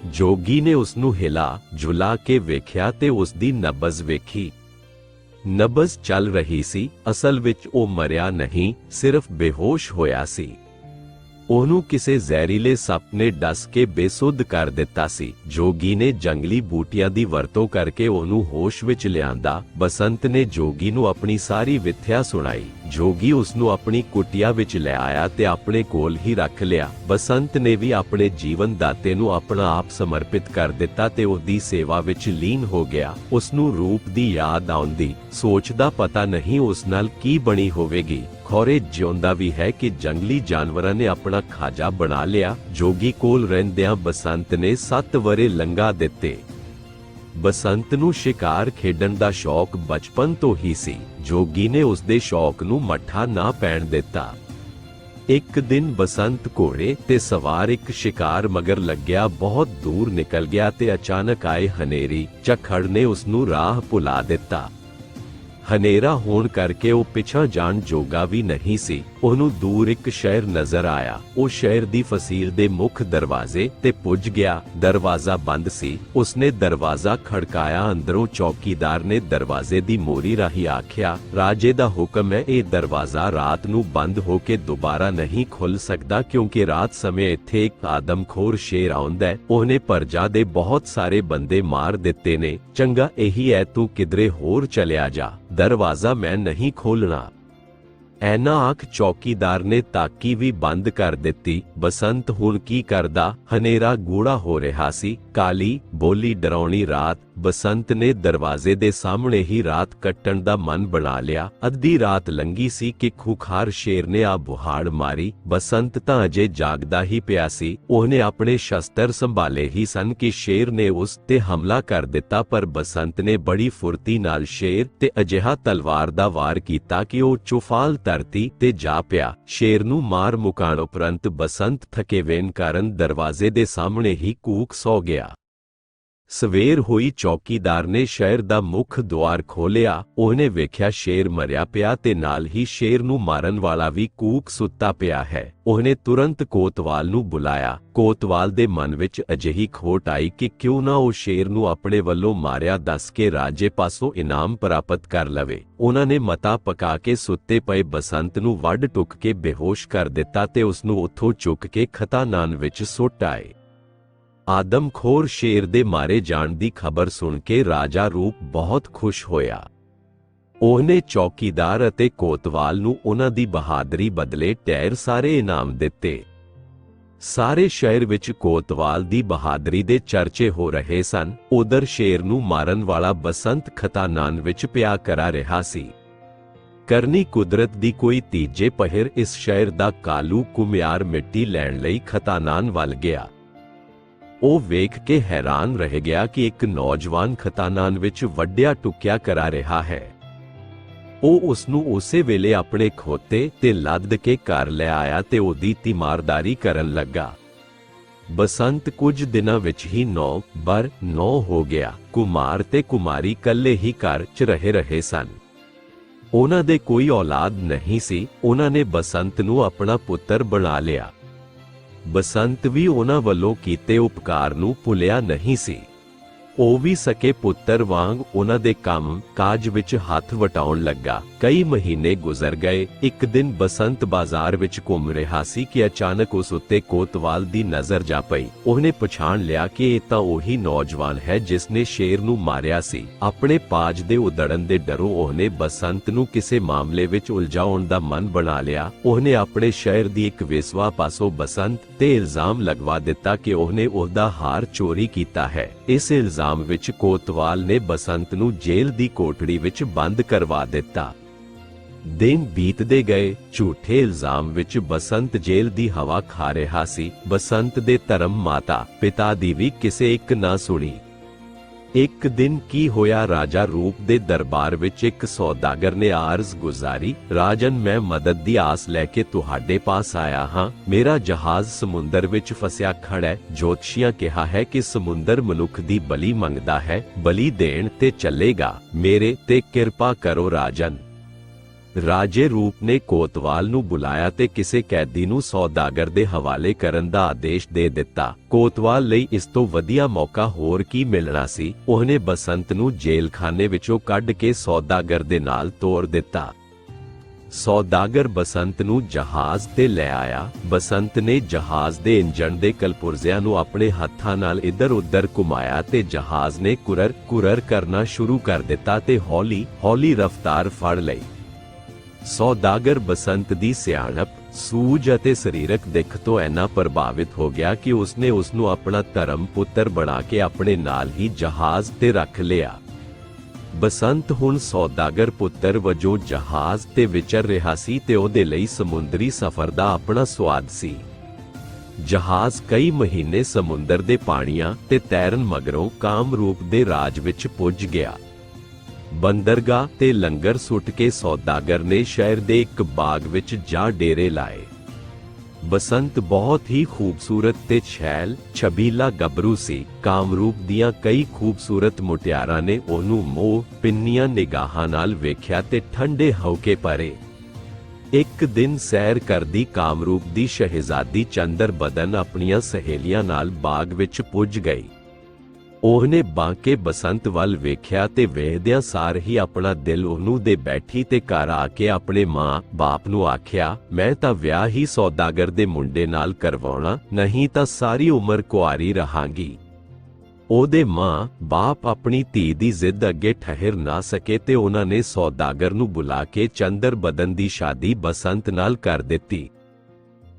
ਜੋਗੀ ਨੇ ਉਸ ਨੂੰ ਹਿਲਾ ਝੁਲਾ ਕੇ ਵੇਖਿਆ ਤੇ ਉਸ ਦੀ ਨਬਜ਼ ਵੇਖੀ। ਨਬਜ਼ ਚੱਲ ਰਹੀ ਸੀ। ਅਸਲ ਵਿੱਚ ਉਹ ਮਰਿਆ ਨਹੀਂ, ਸਿਰਫ ਬੇਹੋਸ਼ ਹੋਇਆ ਸੀ। ਉਹਨੂੰ ਕਿਸੇ ਜ਼ਹਿਰੀਲੇ ਸੱਪ ਨੇ ਡਸ ਕੇ ਬੇਸੁੱਧ ਕਰ ਦਿੱਤਾ ਸੀ। ਜੋਗੀ ਨੇ ਜੰਗਲੀ ਬੂਟੀਆਂ ਦੀ ਵਰਤੋਂ ਕਰਕੇ ਉਹਨੂੰ ਹੋਸ਼ ਵਿੱਚ ਲਿਆਂਦਾ। ਬਸੰਤ ਨੇ ਜੋਗੀ ਨੂੰ ਆਪਣੀ ਸਾਰੀ ਵਿਥਿਆ ਸੁਣਾਈ। ਜੋਗੀ ਉਸ ਨੂੰ ਆਪਣੀ ਕੁਟੀਆ ਵਿੱਚ ਲੈ ਆਇਆ ਤੇ ਆਪਣੇ ਕੋਲ ਹੀ ਰੱਖ ਲਿਆ। ਬਸੰਤ ਨੇ ਵੀ ਆਪਣੇ ਜੀਵਨ ਦਾਤੇ ਨੂੰ ਆਪਣਾ ਆਪ ਸਮਰਪਿਤ ਕਰ ਦਿੱਤਾ ਤੇ ਉਹਦੀ ਸੇਵਾ ਵਿੱਚ ਲੀਨ ਹੋ ਗਿਆ। ਉਸ ਨੂੰ ਰੂਪ ਦੀ ਯਾਦ ਆਉਂਦੀ, ਸੋਚਦਾ ਪਤਾ ਨਹੀਂ ਉਸ ਨਾਲ ਕੀ ਬਣੀ ਹੋਵੇਗੀ। ਖੌਰੇ ਜਿਉਂਦਾ ਵੀ ਹੈ ਕਿ ਜੰਗਲੀ ਜਾਨਵਰਾਂ ਨੇ ਆਪਣਾ ਖਾਜਾ ਬਣਾ ਲਿਆ। ਜੋਗੀ ਕੋਲ ਰਹਿੰਦਿਆਂ ਬਸੰਤ ਨੇ 7 ਵਰ੍ਹੇ ਲੰਘਾ ਦਿੱਤੇ। ਬਸੰਤ ਨੂੰ ਸ਼ਿਕਾਰ ਖੇਡਣ ਦਾ ਸ਼ੌਕ ਬਚਪਨ ਤੋਂ ਹੀ ਸੀ। ਜੋਗੀ ਨੇ ਉਸ ਦੇ ਸ਼ੌਕ ਨੂੰ ਮੱਠਾ ਨਾ ਪੈਣ ਦਿੱਤਾ। ਇੱਕ ਦਿਨ ਬਸੰਤ ਘੋੜੇ ਤੇ ਸਵਾਰ ਇੱਕ ਸ਼ਿਕਾਰ ਮਗਰ ਲੱਗਿਆ ਬਹੁਤ ਦੂਰ ਨਿਕਲ ਗਿਆ ਤੇ ਅਚਾਨਕ ਆਏ ਹਨੇਰੀ ਝੱਖੜ ਨੇ ਉਸ ਨੂੰ ਰਾਹ ਭੁਲਾ ਦਿੱਤਾ। ਹਨੇਰਾ ਹੋਣ ਕਰਕੇ ਉਹ ਪਿਛਾਂ ਜਾਣ ਜੋਗਾ ਵੀ ਨਹੀਂ ਸੀ। ਉਹਨੂੰ ਦੂਰ ਇੱਕ ਸ਼ਹਿਰ ਨਜ਼ਰ ਆਇਆ। ਉਹ ਸ਼ਹਿਰ ਦੀ ਫਸੀਲ ਦੇ ਮੁੱਖ ਦਰਵਾਜ਼ੇ ਤੇ ਪੁੱਜ ਗਿਆ। ਦਰਵਾਜ਼ਾ ਬੰਦ ਸੀ। ਉਸਨੇ ਦਰਵਾਜ਼ਾ ਖੜਕਾਇਆ। ਅੰਦਰੋਂ ਚੌਕੀਦਾਰ ਨੇ ਦਰਵਾਜ਼ੇ ਦੀ ਮੋਰੀ ਰਾਹੀਂ ਆਖਿਆ, ਰਾਜੇ ਦਾ ਹੁਕਮ ਹੈ, ਇਹ ਦਰਵਾਜ਼ਾ ਰਾਤ ਨੂੰ ਬੰਦ ਹੋ ਕੇ ਦੁਬਾਰਾ ਨਹੀਂ ਖੁੱਲ ਸਕਦਾ ਕਿਉਂਕਿ ਰਾਤ ਸਮੇਂ ਇੱਥੇ ਇੱਕ ਆਦਮਖੋਰ ਸ਼ੇਰ ਆਉਂਦਾ ਹੈ। ਉਹਨੇ ਪਰਜਾ ਦੇ ਬਹੁਤ ਸਾਰੇ ਬੰਦੇ ਮਾਰ ਦਿੱਤੇ ਨੇ। ਚੰਗਾ ਇਹੀ ਹੈ, ਤੂੰ ਕਿਧਰੇ ਹੋਰ ਚਲਿਆ ਜਾ, ਦਰਵਾਜ਼ਾ ਮੈਂ ਨਹੀਂ ਖੋਲਣਾ। ਐਨਾ ਆਖ ਚੌਕੀਦਾਰ ਨੇ ਤਾਕੀ ਵੀ ਬੰਦ ਕਰ ਦਿੱਤੀ। ਬਸੰਤ ਹੁਣ ਕੀ ਕਰਦਾ? ਹਨੇਰਾ ਗੂੜਾ ਹੋ ਰਿਹਾ ਸੀ। ਕਾਲੀ ਬੋਲੀ ਡਰਾਉਣੀ ਰਾਤ। ਬਸੰਤ ਨੇ ਦਰਵਾਜ਼ੇ ਦੇ ਸਾਹਮਣੇ ਹੀ ਰਾਤ ਕੱਟਣ ਦਾ ਮਨ ਬਣਾ ਲਿਆ। ਅੱਧੀ ਰਾਤ ਲੰਘੀ ਸੀ ਕਿ ਖੁਖਾਰ ਸ਼ੇਰ ਨੇ ਆ ਬੁਹਾੜ ਮਾਰੀ। ਬਸੰਤ ਤਾਂ ਅਜੇ ਜਾਗਦਾ ਹੀ ਪਿਆ ਸੀ। ਉਹਨੇ ਆਪਣੇ ਸ਼ਸਤਰ ਸੰਭਾਲੇ ਹੀ ਸਨ ਕਿ ਸ਼ੇਰ ਨੇ ਉਸ ਤੇ ਹਮਲਾ ਕਰ ਦਿੱਤਾ, ਪਰ ਬਸੰਤ ਨੇ ਬੜੀ ਫੁਰਤੀ ਨਾਲ ਸ਼ੇਰ ਤੇ ਅਜਿਹਾ ਤਲਵਾਰ ਦਾ ਵਾਰ ਕੀਤਾ ਕਿ ਉਹ ਚੁਫਾਲ ਧਰਤੀ ਤੇ ਜਾ ਪਿਆ। ਸ਼ੇਰ ਨੂੰ ਮਾਰ ਮੁਕਾਣ ਉਪਰੰਤ ਬਸੰਤ ਥਕੇਵੇਨ ਕਾਰਨ ਦਰਵਾਜ਼ੇ ਦੇ ਸਾਹਮਣੇ ਹੀ ਕੂਕ ਸੌ ਗਿਆ। ਸਵੇਰ ਹੋਈ ਚੌਕੀਦਾਰ ਨੇ ਸ਼ਹਿਰ ਦਾ ਮੁੱਖ ਦੁਆਰ ਖੋਲ੍ਹਿਆ। ਉਹਨੇ ਵੇਖਿਆ ਸ਼ੇਰ ਮਰਿਆ ਪਿਆ ਤੇ ਨਾਲ ਹੀ ਸ਼ੇਰ ਨੂੰ ਮਾਰਨ ਵਾਲਾ ਵੀ ਕੂਕ ਸੁੱਤਾ ਪਿਆ ਹੈ। ਉਹਨੇ ਤੁਰੰਤ ਕੋਤਵਾਲ ਨੂੰ ਬੁਲਾਇਆ। ਕੋਤਵਾਲ ਦੇ ਮਨ ਵਿੱਚ ਅਜਿਹੀ ਖੋਟ ਆਈ ਕਿ ਕਿਉਂ ਨਾ ਉਹ ਸ਼ੇਰ ਨੂੰ ਆਪਣੇ ਵੱਲੋਂ ਮਾਰਿਆ ਦੱਸ ਕੇ ਰਾਜੇ ਪਾਸੋਂ ਇਨਾਮ ਪ੍ਰਾਪਤ ਕਰ ਲਵੇ। ਉਹਨਾਂ ਨੇ ਮਤਾ ਪਕਾ ਕੇ ਸੁੱਤੇ ਪਏ ਬਸੰਤ ਨੂੰ ਵੱਢ ਟੁੱਕ ਕੇ ਬੇਹੋਸ਼ ਕਰ ਦਿੱਤਾ ਤੇ ਉਸ ਨੂੰ ਉੱਥੋਂ ਚੁੱਕ ਕੇ ਖਤਾਨਾਨ ਵਿੱਚ ਸੁੱਟ ਆਏ। ਆਦਮਖੋਰ ਸ਼ੇਰ ਦੇ ਮਾਰੇ ਜਾਣ ਦੀ ਖਬਰ ਸੁਣ ਕੇ ਰਾਜਾ ਰੂਪ ਬਹੁਤ ਖੁਸ਼ ਹੋਇਆ। ਉਹਨੇ ਚੌਕੀਦਾਰ ਅਤੇ ਕੋਤਵਾਲ ਨੂੰ ਉਹਨਾਂ ਦੀ ਬਹਾਦਰੀ ਬਦਲੇ ਢੇਰ ਸਾਰੇ ਇਨਾਮ ਦਿੱਤੇ। ਸਾਰੇ ਸ਼ਹਿਰ ਵਿੱਚ ਕੋਤਵਾਲ ਦੀ ਬਹਾਦਰੀ ਦੇ ਚਰਚੇ ਹੋ ਰਹੇ ਸਨ। ਉਧਰ ਸ਼ੇਰ ਨੂੰ ਮਾਰਨ ਵਾਲਾ ਬਸੰਤ ਖਤਾਨਾਨ ਵਿੱਚ ਪਿਆ ਕਰਾ ਰਿਹਾ ਸੀ। ਕਰਨੀ ਕੁਦਰਤ ਦੀ ਕੋਈ ਤੀਜੇ ਪਹਿਰ ਇਸ ਸ਼ਹਿਰ ਦਾ ਕਾਲੂ ਕੁਮਿਆਰ ਮਿੱਟੀ ਲੈਣ ਲਈ ਖਤਾਨਾਨ ਵੱਲ ਗਿਆ। ਉਹ ਵੇਖ ਕੇ ਹੈਰਾਨ ਰਹਿ ਗਿਆ ਕਿ ਇੱਕ ਨੌਜਵਾਨ ਖਤਾਨਾਨ ਵਿੱਚ ਵੱਢਿਆ ਟੁੱਕਿਆ ਕਰਾ ਰਿਹਾ ਹੈ। ਉਹ ਉਸ ਨੂੰ ਉਸੇ ਵੇਲੇ ਆਪਣੇ ਖੋਤੇ ਤੇ ਲੱਦ ਕੇ ਘਰ ਲੈ ਆਇਆ ਤੇ ਉਹਦੀ ਤੀਮਾਰਦਾਰੀ ਕਰਨ ਲੱਗਾ। ਬਸੰਤ ਕੁਝ ਦਿਨਾਂ ਵਿੱਚ ਹੀ 9 ਹੋ ਗਿਆ। ਕੁਮਾਰ ਤੇ ਕੁਮਾਰੀ ਇਕੱਲੇ ਹੀ ਘਰ 'ਚ ਰਹੇ ਸਨ। ਉਹਨਾਂ ਦੇ ਕੋਈ ਔਲਾਦ ਨਹੀਂ ਸੀ। ਉਹਨਾਂ ਨੇ ਬਸੰਤ ਨੂੰ ਆਪਣਾ ਪੁੱਤਰ ਬਣਾ ਲਿਆ। ਬਸੰਤ ਵੀ ਉਹਨਾਂ ਵੱਲੋਂ ਕੀਤੇ ਉਪਕਾਰ ਨੂੰ ਭੁੱਲਿਆ ਨਹੀਂ ਸੀ। ਉਹ ਵੀ ਸਕੇ ਪੁੱਤਰ ਵਾਂਗ ਉਹਨਾਂ ਦੇ ਕੰਮ ਕਾਜ ਵਿੱਚ ਹੱਥ ਵਟਾਉਣ ਲੱਗਾ। ਕਈ ਮਹੀਨੇ ਗੁਜ਼ਰ ਗਏ। ਇੱਕ ਦਿਨ ਬਸੰਤ ਬਾਜ਼ਾਰ ਵਿੱਚ ਘੁੰਮ ਰਿਹਾ ਸੀ ਕਿ ਅਚਾਨਕ ਉਸ ਉੱਤੇ ਕੋਤਵਾਲ ਦੀ ਨਜ਼ਰ ਜਾ ਪਈ। ਉਹਨੇ ਪਛਾਣ ਲਿਆ ਕਿ ਇਹ ਤਾਂ ਉਹੀ ਨੌਜਵਾਨ ਹੈ ਜਿਸ ਨੇ ਸ਼ੇਰ ਨੂੰ ਮਾਰਿਆ ਸੀ। ਆਪਣੇ ਪਾਜ ਦੇ ਉਧੜਨ ਦੇ ਡਰੋਂ ਉਹਨੇ ਬਸੰਤ ਨੂੰ ਕਿਸੇ ਮਾਮਲੇ ਵਿੱਚ ਉਲਝਾਉਣ ਦਾ ਮਨ ਬਣਾ ਲਿਆ। ਉਹਨੇ ਆਪਣੇ ਸ਼ਹਿਰ ਦੀ ਇੱਕ ਵੇਸਵਾ ਪਾਸੋਂ ਬਸੰਤ ਤੇ ਇਲਜ਼ਾਮ ਲਗਵਾ ਦਿੱਤਾ ਕਿ ਉਹਨੇ ਉਹਦਾ ਹਾਰ ਚੋਰੀ ਕੀਤਾ ਹੈ। ਇਸ ਇਲਜ਼ਾਮ ਵਿੱਚ ਕੋਤਵਾਲ ਨੇ ਬਸੰਤ ਨੂੰ ਜੇਲ੍ਹ ਦੀ ਕੋਠੜੀ ਵਿੱਚ ਬੰਦ ਕਰਵਾ ਦਿੱਤਾ। ਦਿਨ ਬੀਤਦੇ ਗਏ। ਝੂਠੇ ਇਲਜ਼ਾਮ ਵਿੱਚ ਬਸੰਤ ਜੇਲ੍ਹ ਦੀ ਹਵਾ ਖਾ ਰਿਹਾ ਸੀ। ਬਸੰਤ ਦੇ ਧਰਮ ਮਾਤਾ ਪਿਤਾ ਦੀ ਵੀ ਕਿਸੇ ਇੱਕ ਨਾ ਸੁਣੀ। ਇੱਕ ਦਿਨ ਕੀ ਹੋਇਆ, ਰਾਜਾ ਰੂਪ ਦੇ ਦਰਬਾਰ ਵਿੱਚ ਇੱਕ ਸੌਦਾਗਰ ਨੇ ਆਰਜ਼ ਗੁਜ਼ਾਰੀ, ਰਾਜਨ ਮੈਂ ਮਦਦ ਦੀ ਆਸ ਲੈ ਕੇ ਤੁਹਾਡੇ ਪਾਸ ਆਇਆ ਹਾਂ। ਮੇਰਾ ਜਹਾਜ਼ ਸਮੁੰਦਰ ਵਿੱਚ ਫਸਿਆ ਖੜਾ ਹੈ। ਜੋਤਸ਼ੀਆਂ ਕਿਹਾ ਹੈ ਕਿ ਸਮੁੰਦਰ ਮਨੁੱਖ ਦੀ ਬਲੀ ਮੰਗਦਾ ਹੈ। ਬਲੀ ਦੇਣ ਤੇ ਚੱਲੇਗਾ। ਮੇਰੇ ਤੇ ਕਿਰਪਾ ਕਰੋ ਰਾਜਨ। ਰਾਜੇ ਰੂਪ ਨੇ ਕੋਤਵਾਲ ਨੂੰ ਬੁਲਾਇਆ ਤੇ ਕਿਸੇ ਕੈਦੀ ਨੂੰ ਸੌਦਾਗਰ ਦੇ ਹਵਾਲੇ ਕਰਨ ਦਾ ਆਦੇਸ਼ ਦੇ ਦਿੱਤਾ। ਕੋਤਵਾਲ ਲਈ ਇਸ ਤੋਂ ਵਧੀਆ ਮੌਕਾ ਹੋਰ ਕੀ ਮਿਲਣਾ ਸੀ। ਉਹਨੇ ਬਸੰਤ ਨੂੰ ਜੇਲ੍ਹਖਾਨੇ ਵਿੱਚੋਂ ਕੱਢ ਕੇ ਸੌਦਾਗਰ ਦੇ ਨਾਲ ਤੋਰ ਦਿੱਤਾ। ਸੌਦਾਗਰ ਬਸੰਤ ਨੂੰ ਜਹਾਜ਼ ਤੇ ਲੈ ਆਇਆ। ਬਸੰਤ ਨੇ ਜਹਾਜ਼ ਦੇ ਇੰਜਣ ਦੇ ਕਲਪੁਰਜ਼ਿਆਂ ਨੂੰ ਆਪਣੇ ਹੱਥਾਂ ਨਾਲ ਇੱਧਰ-ਉੱਧਰ ਘੁਮਾਇਆ ਤੇ ਜਹਾਜ਼ ਨੇ ਕੁਰਰ ਕਰਨਾ ਸ਼ੁਰੂ ਕਰ ਦਿੱਤਾ ਤੇ ਹੌਲੀ-ਹੌਲੀ ਰਫ਼ਤਾਰ ਫੜ ਲਈ। ਸੌਦਾਗਰ ਬਸੰਤ ਦੀ ਸਿਆਣਪ, ਸੂਝ ਅਤੇ ਸਰੀਰਕ ਦਿੱਖ ਤੋਂ ਇੰਨਾ ਪ੍ਰਭਾਵਿਤ ਹੋ ਗਿਆ ਕਿ ਉਸਨੇ ਉਸ ਨੂੰ ਆਪਣਾ ਧਰਮ ਪੁੱਤਰ ਬਣਾ ਕੇ ਆਪਣੇ ਨਾਲ ਹੀ ਜਹਾਜ਼ ਤੇ ਰੱਖ ਲਿਆ। ਬਸੰਤ ਹੁਣ ਸੌਦਾਗਰ ਪੁੱਤਰ ਵਜੋਂ ਜਹਾਜ਼ ਤੇ ਵਿਚਰ ਰਿਹਾ ਸੀ ਤੇ ਉਹਦੇ ਲਈ ਸਮੁੰਦਰੀ ਸਫ਼ਰ ਦਾ ਆਪਣਾ ਸਵਾਦ ਸੀ। ਜਹਾਜ਼ ਕਈ ਮਹੀਨੇ ਸਮੁੰਦਰ ਦੇ ਪਾਣੀਆਂ ਤੇ ਤੈਰਨ ਮਗਰੋਂ ਕਾਮਰੂਪ ਦੇ ਰਾਜ ਵਿੱਚ ਪੁੱਜ ਗਿਆ। ਬੰਦਰਗਾਹ ਤੇ ਲੰਗਰ ਸੁੱਟ ਕੇ ਸੌਦਾਗਰ ਨੇ ਸ਼ਹਿਰ ਦੇ ਇੱਕ ਬਾਗ ਵਿੱਚ ਜਾ ਡੇਰੇ ਲਾਏ। ਬਸੰਤ ਬਹੁਤ ਹੀ ਖੂਬਸੂਰਤ ਤੇ ਛੈਲ ਛਬੀਲਾ ਗੱਭਰੂ ਸੀ। ਕਾਮਰੂਪ ਦੀਆਂ ਕਈ ਖੂਬਸੂਰਤ ਮੁਟਿਆਰਾਂ ਨੇ ਉਹਨੂੰ ਮੋਹ ਪਿੰਨੀਆਂ ਨਿਗਾਹਾਂ ਨਾਲ ਵੇਖਿਆ ਤੇ ਠੰਡੇ ਹੌਕੇ ਭਰੇ। ਇੱਕ ਦਿਨ ਸੈਰ ਕਰਦੀ ਕਾਮਰੂਪ ਦੀ ਸ਼ਹਿਜ਼ਾਦੀ ਚੰਦਰ ਬਦਨ ਆਪਣੀਆਂ ਸਹੇਲੀਆਂ ਨਾਲ ਬਾਗ ਵਿੱਚ ਪੁੱਜ ਗਈ। ਉਹਨੇ ਬਾਂਕੇ ਬਸੰਤ ਵੱਲ ਵੇਖਿਆ ਤੇ ਵੇਖਦਿਆਂ ਸਾਰ ਹੀ ਆਪਣਾ ਦਿਲ ਉਹਨੂੰ ਦੇ ਬੈਠੀ ਤੇ ਘਰ ਆ ਕੇ ਆਪਣੇ ਮਾਂ-ਬਾਪ ਨੂੰ ਆਖਿਆ, ਮੈਂ ਤਾਂ ਵਿਆਹ ਹੀ ਸੌਦਾਗਰ ਦੇ ਮੁੰਡੇ ਨਾਲ ਕਰਵਾਉਣਾ, ਨਹੀਂ ਤਾਂ ਸਾਰੀ ਉਮਰ ਕੁਆਰੀ ਰਹਾਂਗੀ। ਉਹਦੇ ਮਾਂ-ਬਾਪ ਆਪਣੀ ਧੀ ਦੀ ਜ਼ਿੱਦ ਅੱਗੇ ਠਹਿਰ ਨਾ ਸਕੇ ਤੇ ਉਹਨਾਂ ਨੇ ਸੌਦਾਗਰ ਨੂੰ ਬੁਲਾ ਕੇ ਚੰਦਰ ਬਦਨ ਦੀ ਸ਼ਾਦੀ ਬਸੰਤ ਨਾਲ ਕਰ ਦਿੱਤੀ।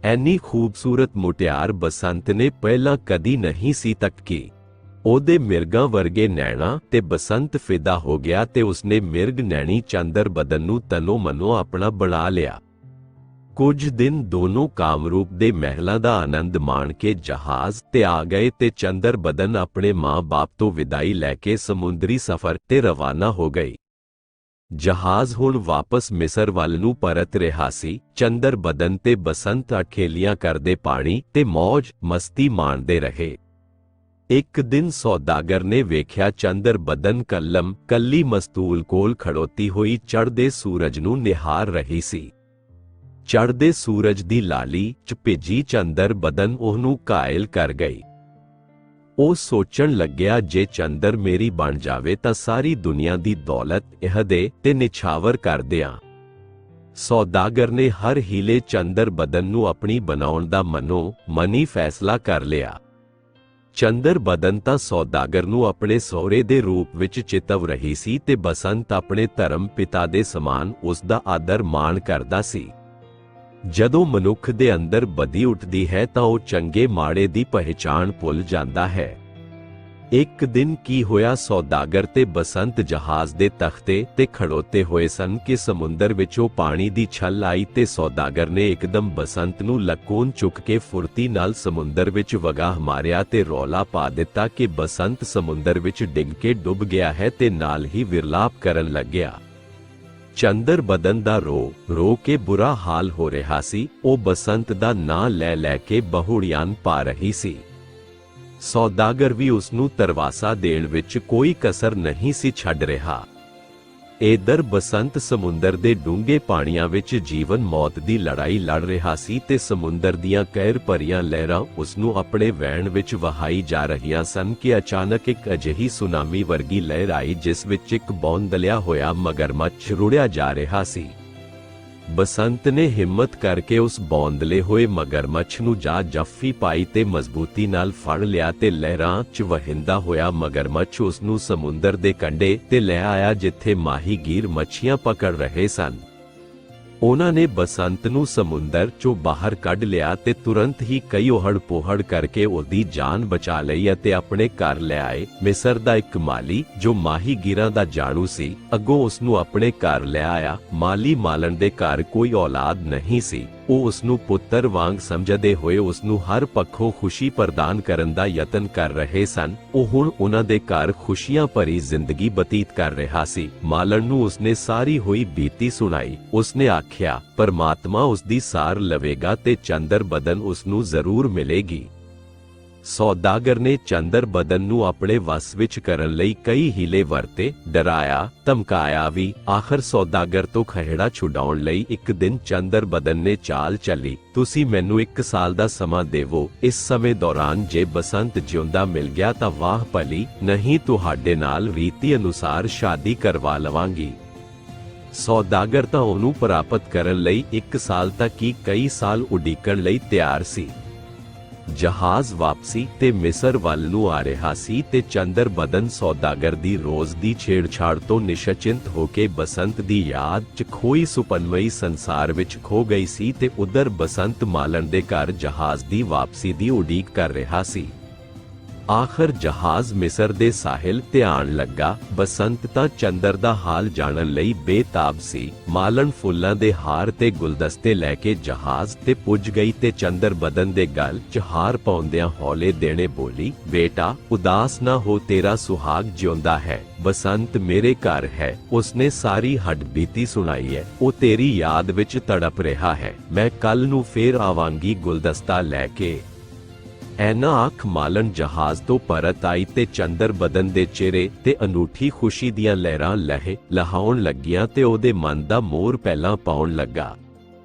ਐਨੀ ਖੂਬਸੂਰਤ ਮੁਟਿਆਰ ਬਸੰਤ ਨੇ ਪਹਿਲਾਂ ਕਦੀ ਨਹੀਂ ਸੀ ਤੱਕੀ। ਉਹਦੇ ਮਿਰਗਾਂ ਵਰਗੇ ਨੈਣਾ ਤੇ ਬਸੰਤ ਫਿਦਾ ਹੋ ਗਿਆ ਤੇ ਉਸਨੇ ਮਿਰਗ ਨੈਣੀ ਚੰਦਰ ਬਦਨ ਨੂੰ ਤਨੋ ਮਨੋ ਆਪਣਾ ਬਣਾ ਲਿਆ। ਕੁਝ ਦਿਨ ਦੋਨੋਂ ਕਾਮਰੂਪ ਦੇ ਮਹਿਲਾਂ ਦਾ ਆਨੰਦ ਮਾਣ ਕੇ ਜਹਾਜ਼ ਤੇ ਆ ਗਏ ਤੇ ਚੰਦਰ ਬਦਨ ਆਪਣੇ ਮਾਂ-ਬਾਪ ਤੋਂ ਵਿਦਾਈ ਲੈ ਕੇ ਸਮੁੰਦਰੀ ਸਫ਼ਰ ਤੇ ਰਵਾਨਾ ਹੋ ਗਈ। ਜਹਾਜ਼ ਹੁਣ ਵਾਪਸ ਮਿਸਰ ਵੱਲ ਨੂੰ ਪਰਤ ਰਿਹਾ ਸੀ। ਚੰਦਰ ਬਦਨ ਤੇ ਬਸੰਤ ਅਖੇਲੀਆਂ ਕਰਦੇ ਪਾਣੀ ਤੇ ਮੌਜ ਮਸਤੀ ਮਾਣਦੇ ਰਹੇ। ਇੱਕ ਦਿਨ ਸੌਦਾਗਰ ਨੇ ਵੇਖਿਆ ਚੰਦਰ ਬਦਨ ਕਲਮ ਕੱਲੀ ਮਸਤੂਲ ਕੋਲ ਖੜੋਤੀ ਹੋਈ ਚੜ੍ਹਦੇ ਸੂਰਜ ਨੂੰ ਨਿਹਾਰ ਰਹੀ ਸੀ। ਚੜ੍ਹਦੇ ਸੂਰਜ ਦੀ ਲਾਲੀ 'ਚ ਭਿੱਜੀ ਚੰਦਰ ਬਦਨ ਉਹਨੂੰ ਕਾਇਲ ਕਰ ਗਈ। ਉਹ ਸੋਚਣ ਲੱਗਿਆ, ਜੇ ਚੰਦਰ ਮੇਰੀ ਬਣ ਜਾਵੇ ਤਾਂ ਸਾਰੀ ਦੁਨੀਆ ਦੀ ਦੌਲਤ ਇਹਦੇ ਤੇ ਨਿਛਾਵਰ ਕਰ ਦਿਆਂ। ਸੌਦਾਗਰ ਨੇ ਹਰ ਹੀਲੇ ਚੰਦਰ ਬਦਨ ਨੂੰ ਆਪਣੀ ਬਣਾਉਣ ਦਾ ਮਨੀ ਫੈਸਲਾ ਕਰ ਲਿਆ। ਚੰਦਰ ਬਦਨ ਤਾਂ ਸੌਦਾਗਰ ਨੂੰ ਆਪਣੇ ਸਹੁਰੇ ਦੇ ਰੂਪ ਵਿੱਚ ਚਿਤਵ ਰਹੀ ਸੀ ਤੇ ਬਸੰਤ ਆਪਣੇ ਧਰਮ ਪਿਤਾ ਦੇ ਸਮਾਨ ਉਸ ਦਾ ਆਦਰ ਮਾਣ ਕਰਦਾ ਸੀ। ਜਦੋਂ ਮਨੁੱਖ ਦੇ ਅੰਦਰ ਬਦੀ ਉੱਠਦੀ ਹੈ ਤਾਂ ਉਹ ਚੰਗੇ ਮਾੜੇ ਦੀ ਪਹਿਚਾਣ ਭੁੱਲ ਜਾਂਦਾ ਹੈ। ਇੱਕ ਦਿਨ ਕੀ ਹੋਇਆ, ਸੌਦਾਗਰ ਤੇ ਬਸੰਤ ਜਹਾਜ਼ ਦੇ ਤਖਤੇ ਤੇ ਖੜੋਤੇ ਹੋਏ ਸਨ ਕਿ ਸਮੁੰਦਰ ਵਿੱਚੋਂ ਪਾਣੀ ਦੀ ਛੱਲ ਆਈ ਤੇ ਸੌਦਾਗਰ ਨੇ ਇੱਕਦਮ ਬਸੰਤ ਨੂੰ ਲਕੋਨ ਚੁੱਕ ਕੇ ਫੁਰਤੀ ਨਾਲ ਸਮੁੰਦਰ ਵਿੱਚ ਵਗਾਹ ਮਾਰਿਆ ਤੇ ਰੌਲਾ ਪਾ ਦਿੱਤਾ ਕਿ ਬਸੰਤ ਸਮੁੰਦਰ ਵਿੱਚ ਡਿੱਗ ਕੇ ਡੁੱਬ ਗਿਆ ਹੈ ਤੇ ਨਾਲ ਹੀ ਵਿਰਲਾਪ ਕਰਨ ਲੱਗਿਆ। ਚੰਦਰ ਬਦਨ ਦਾ ਰੋ ਕੇ ਬੁਰਾ ਹਾਲ ਹੋ ਰਿਹਾ ਸੀ। ਉਹ ਬਸੰਤ ਦਾ ਨਾਂ ਲੈ ਲੈ ਕੇ ਬਹੁੜਿਆਨ ਪਾ ਰਹੀ ਸੀ। ਸੌਦਾਗਰ ਵੀ ਉਸ ਨੂੰ ਤਰਵਾਸਾ ਦੇਣ ਵਿੱਚ ਕੋਈ ਕਸਰ ਨਹੀਂ ਸੀ ਛੱਡ ਰਿਹਾ। ਏਧਰ ਬਸੰਤ ਸਮੁੰਦਰ ਦੇ ਡੂੰਘੇ ਪਾਣੀਆਂ ਵਿੱਚ ਜੀਵਨ ਮੌਤ ਦੀ ਲੜਾਈ ਲੜ ਰਿਹਾ ਸੀ ਤੇ ਸਮੁੰਦਰ ਦੀਆਂ ਕਹਿਰ ਭਰੀਆਂ ਲਹਿਰਾਂ ਉਸ ਨੂੰ ਆਪਣੇ ਵਹਿਣ ਵਿੱਚ ਵਹਾਈ ਜਾ ਰਹੀਆਂ ਸਨ ਕਿ ਅਚਾਨਕ ਇੱਕ ਅਜਿਹੀ ਸੁਨਾਮੀ ਵਰਗੀ ਲਹਿਰ ਆਈ ਜਿਸ ਵਿੱਚ ਇੱਕ ਬੌਂਦਲਿਆ ਹੋਇਆ ਮਗਰਮੱਛ ਰੁੜਿਆ ਜਾ ਰਿਹਾ ਸੀ। ਬਸੰਤ ਨੇ ਹਿੰਮਤ ਕਰਕੇ ਉਸ ਬੌਂਦਲੇ ਹੋਏ ਮਗਰਮੱਛ ਨੂੰ ਜੱਫੀ ਪਾਈ ਤੇ ਮਜ਼ਬੂਤੀ ਨਾਲ ਫੜ ਲਿਆ ਤੇ ਲਹਿਰਾਂ 'ਚ ਵਹਿੰਦਾ ਹੋਇਆ ਮਗਰਮੱਛ ਉਸ ਨੂੰ ਸਮੁੰਦਰ ਦੇ ਕੰਢੇ ਤੇ ਲੈ ਆਇਆ ਜਿੱਥੇ ਮਾਹੀਗੀਰ ਮੱਛੀਆਂ ਪਕੜ ਰਹੇ ਸਨ। ਉਹਨਾਂ ਨੇ ਬਸੰਤ ਨੂੰ ਸਮੁੰਦਰ 'ਚੋਂ ਬਾਹਰ ਕੱਢ ਲਿਆ ਤੇ ਤੁਰੰਤ ਹੀ ਕਈ ਉਹੜ-ਪੋਹੜ ਕਰਕੇ ਉਹਦੀ ਜਾਨ ਬਚਾ ਲਈ ਅਤੇ ਆਪਣੇ ਘਰ ਲੈ ਆਏ। ਮਿਸਰ ਦਾ ਇੱਕ ਮਾਲੀ ਜੋ ਮਾਹੀਗੀਰਾਂ ਦਾ ਜਾਣੂ ਸੀ, ਅੱਗੋਂ ਉਸ ਨੂੰ ਆਪਣੇ ਘਰ ਲੈ ਆਇਆ। ਮਾਲੀ ਮਾਲਣ ਦੇ ਘਰ ਕੋਈ ਔਲਾਦ ਨਹੀਂ ਸੀ। ਉਹ ਉਸ ਨੂੰ ਪੁੱਤਰ ਵਾਂਗ ਸਮਝਦੇ ਹੋਏ ਉਸ ਨੂੰ ਹਰ ਪੱਖੋਂ ਖੁਸ਼ੀ ਪ੍ਰਦਾਨ ਕਰਨ ਦਾ ਯਤਨ ਕਰ ਰਹੇ ਸਨ। ਉਹ ਹੁਣ ਉਹਨਾਂ ਦੇ ਘਰ ਖੁਸ਼ੀਆਂ ਭਰੀ ਜ਼ਿੰਦਗੀ ਬਤੀਤ ਕਰ ਰਿਹਾ ਸੀ। ਮਾਲਣ ਨੂੰ ਉਸਨੇ ਸਾਰੀ ਹੋਈ ਬੀਤੀ ਸੁਣਾਈ। ਉਸਨੇ ਆਖਿਆ, ਪਰਮਾਤਮਾ ਉਸ ਦੀ ਸਾਰ ਲਵੇਗਾ ਤੇ ਚੰਦਰ ਬਦਨ ਉਸ ਨੂੰ ਜ਼ਰੂਰ ਮਿਲੇਗੀ। ਸੌਦਾਗਰ ਨੇ ਚੰਦਰ ਬਦਨ ਨੂੰ ਆਪਣੇ ਵਸ ਵਿੱਚ ਕਰਨ ਲਈ ਕਈ ਹੀਲੇ ਵਰਤੇ, ਡਰਾਇਆ, ਧਮਕਾਇਆ ਵੀ। ਆਖਰ ਸੌਦਾਗਰ ਤੋਂ ਖਹਿੜਾ ਛੁਡਾਉਣ ਲਈ ਇੱਕ ਦਿਨ ਚੰਦਰ ਬਦਨ ਨੇ ਚਾਲ ਚੱਲੀ, ਤੁਸੀਂ ਮੈਨੂੰ 1 ਸਾਲ ਦਾ ਸਮਾਂ ਦੇਵੋ। ਇਸ ਸਮੇਂ ਦੌਰਾਨ ਜੇ ਬਸੰਤ ਜਿਉਂਦਾ ਮਿਲ ਗਿਆ ਤਾਂ ਵਾਹ ਭਲੀ, ਨਹੀਂ ਤੁਹਾਡੇ ਨਾਲ ਰੀਤੀ ਅਨੁਸਾਰ ਸ਼ਾਦੀ ਕਰਵਾ ਲਵਾਂਗੀ। ਸੌਦਾਗਰ ਤਾਂ ਉਹਨੂੰ ਪ੍ਰਾਪਤ ਕਰਨ ਲਈ 1 ਸਾਲ ਤੱਕ ਹੀ ਕਈ ਸਾਲ ਉਡੀਕਣ ਲਈ ਤਿਆਰ ਸੀ। ਜਹਾਜ਼ ਵਾਪਸੀ ਤੇ ਮਿਸਰ ਵੱਲ ਨੂੰ ਆ ਰਿਹਾ ਸੀ ਤੇ ਚੰਦਰ ਬਦਨ ਸੌਦਾਗਰ ਦੀ ਰੋਜ਼ ਦੀ ਛੇੜਛਾੜ ਤੋਂ ਨਿਸ਼ਚਿੰਤ ਹੋ ਕੇ ਬਸੰਤ ਦੀ ਯਾਦ 'ਚ ਖੋਈ ਸੁਪਨਮਈ ਸੰਸਾਰ ਵਿੱਚ ਖੋ ਗਈ ਸੀ ਤੇ ਉਧਰ ਬਸੰਤ ਮਾਲਣ ਦੇ ਘਰ ਜਹਾਜ਼ ਦੀ ਵਾਪਸੀ ਦੀ ਉਡੀਕ ਕਰ ਰਿਹਾ ਸੀ। ਆਖਰ ਜਹਾਜ਼ ਮਿਸਰ ਦੇ ਸਾਹਿਲ ਤੇ ਆਣ ਲੱਗਾ। ਬਸੰਤ ਤਾਂ ਚੰਦਰ ਦਾ ਹਾਲ ਜਾਣਨ ਲਈ ਬੇਤਾਬ ਸੀ। ਮਾਲਣ ਫੁੱਲਾਂ ਦੇ ਹਾਰ ਤੇ ਗੁਲਦਸਤੇ ਲੈ ਕੇ ਜਹਾਜ਼ ਤੇ ਪੁੱਜ ਗਈ ਤੇ ਚੰਦਰ ਬਦਨ ਦੇ ਗਲ 'ਚ ਹਾਰ ਪਾਉਂਦਿਆਂ ਹੌਲੇ ਦੇਣੇ ਬੋਲੀ, ਬੇਟਾ ਉਦਾਸ ਨਾ ਹੋ, ਤੇਰਾ ਸੁਹਾਗ ਜਿਉਂਦਾ ਹੈ। ਬਸੰਤ ਮੇਰੇ ਘਰ ਹੈ। ਉਸਨੇ ਸਾਰੀ ਹੱਡਬੀਤੀ ਸੁਣਾਈ ਹੈ। ਉਹ ਤੇਰੀ ਯਾਦ ਵਿੱਚ ਤੜਪ ਰਿਹਾ ਹੈ। ਮੈਂ ਕੱਲ ਨੂੰ ਫੇਰ ਆਵਾਂਗੀ ਗੁਲਦਸਤਾ ਲੈ ਕੇ। ਐਨਾ ਆਖ ਮਾਲਣ ਜਹਾਜ਼ ਤੋਂ ਪਰਤ ਆਈ ਤੇ ਚੰਦਰ ਬਦਨ ਦੇ ਚਿਹਰੇ ਤੇ ਅਨੂਠੀ ਖੁਸ਼ੀ ਦੀਆਂ ਲਹਿਰਾਂ ਲਹਾਉਣ ਲੱਗੀਆਂ ਤੇ ਉਹਦੇ ਮਨ ਦਾ ਮੋਰ ਪਹਿਲਾਂ ਪਾਉਣ ਲੱਗਾ।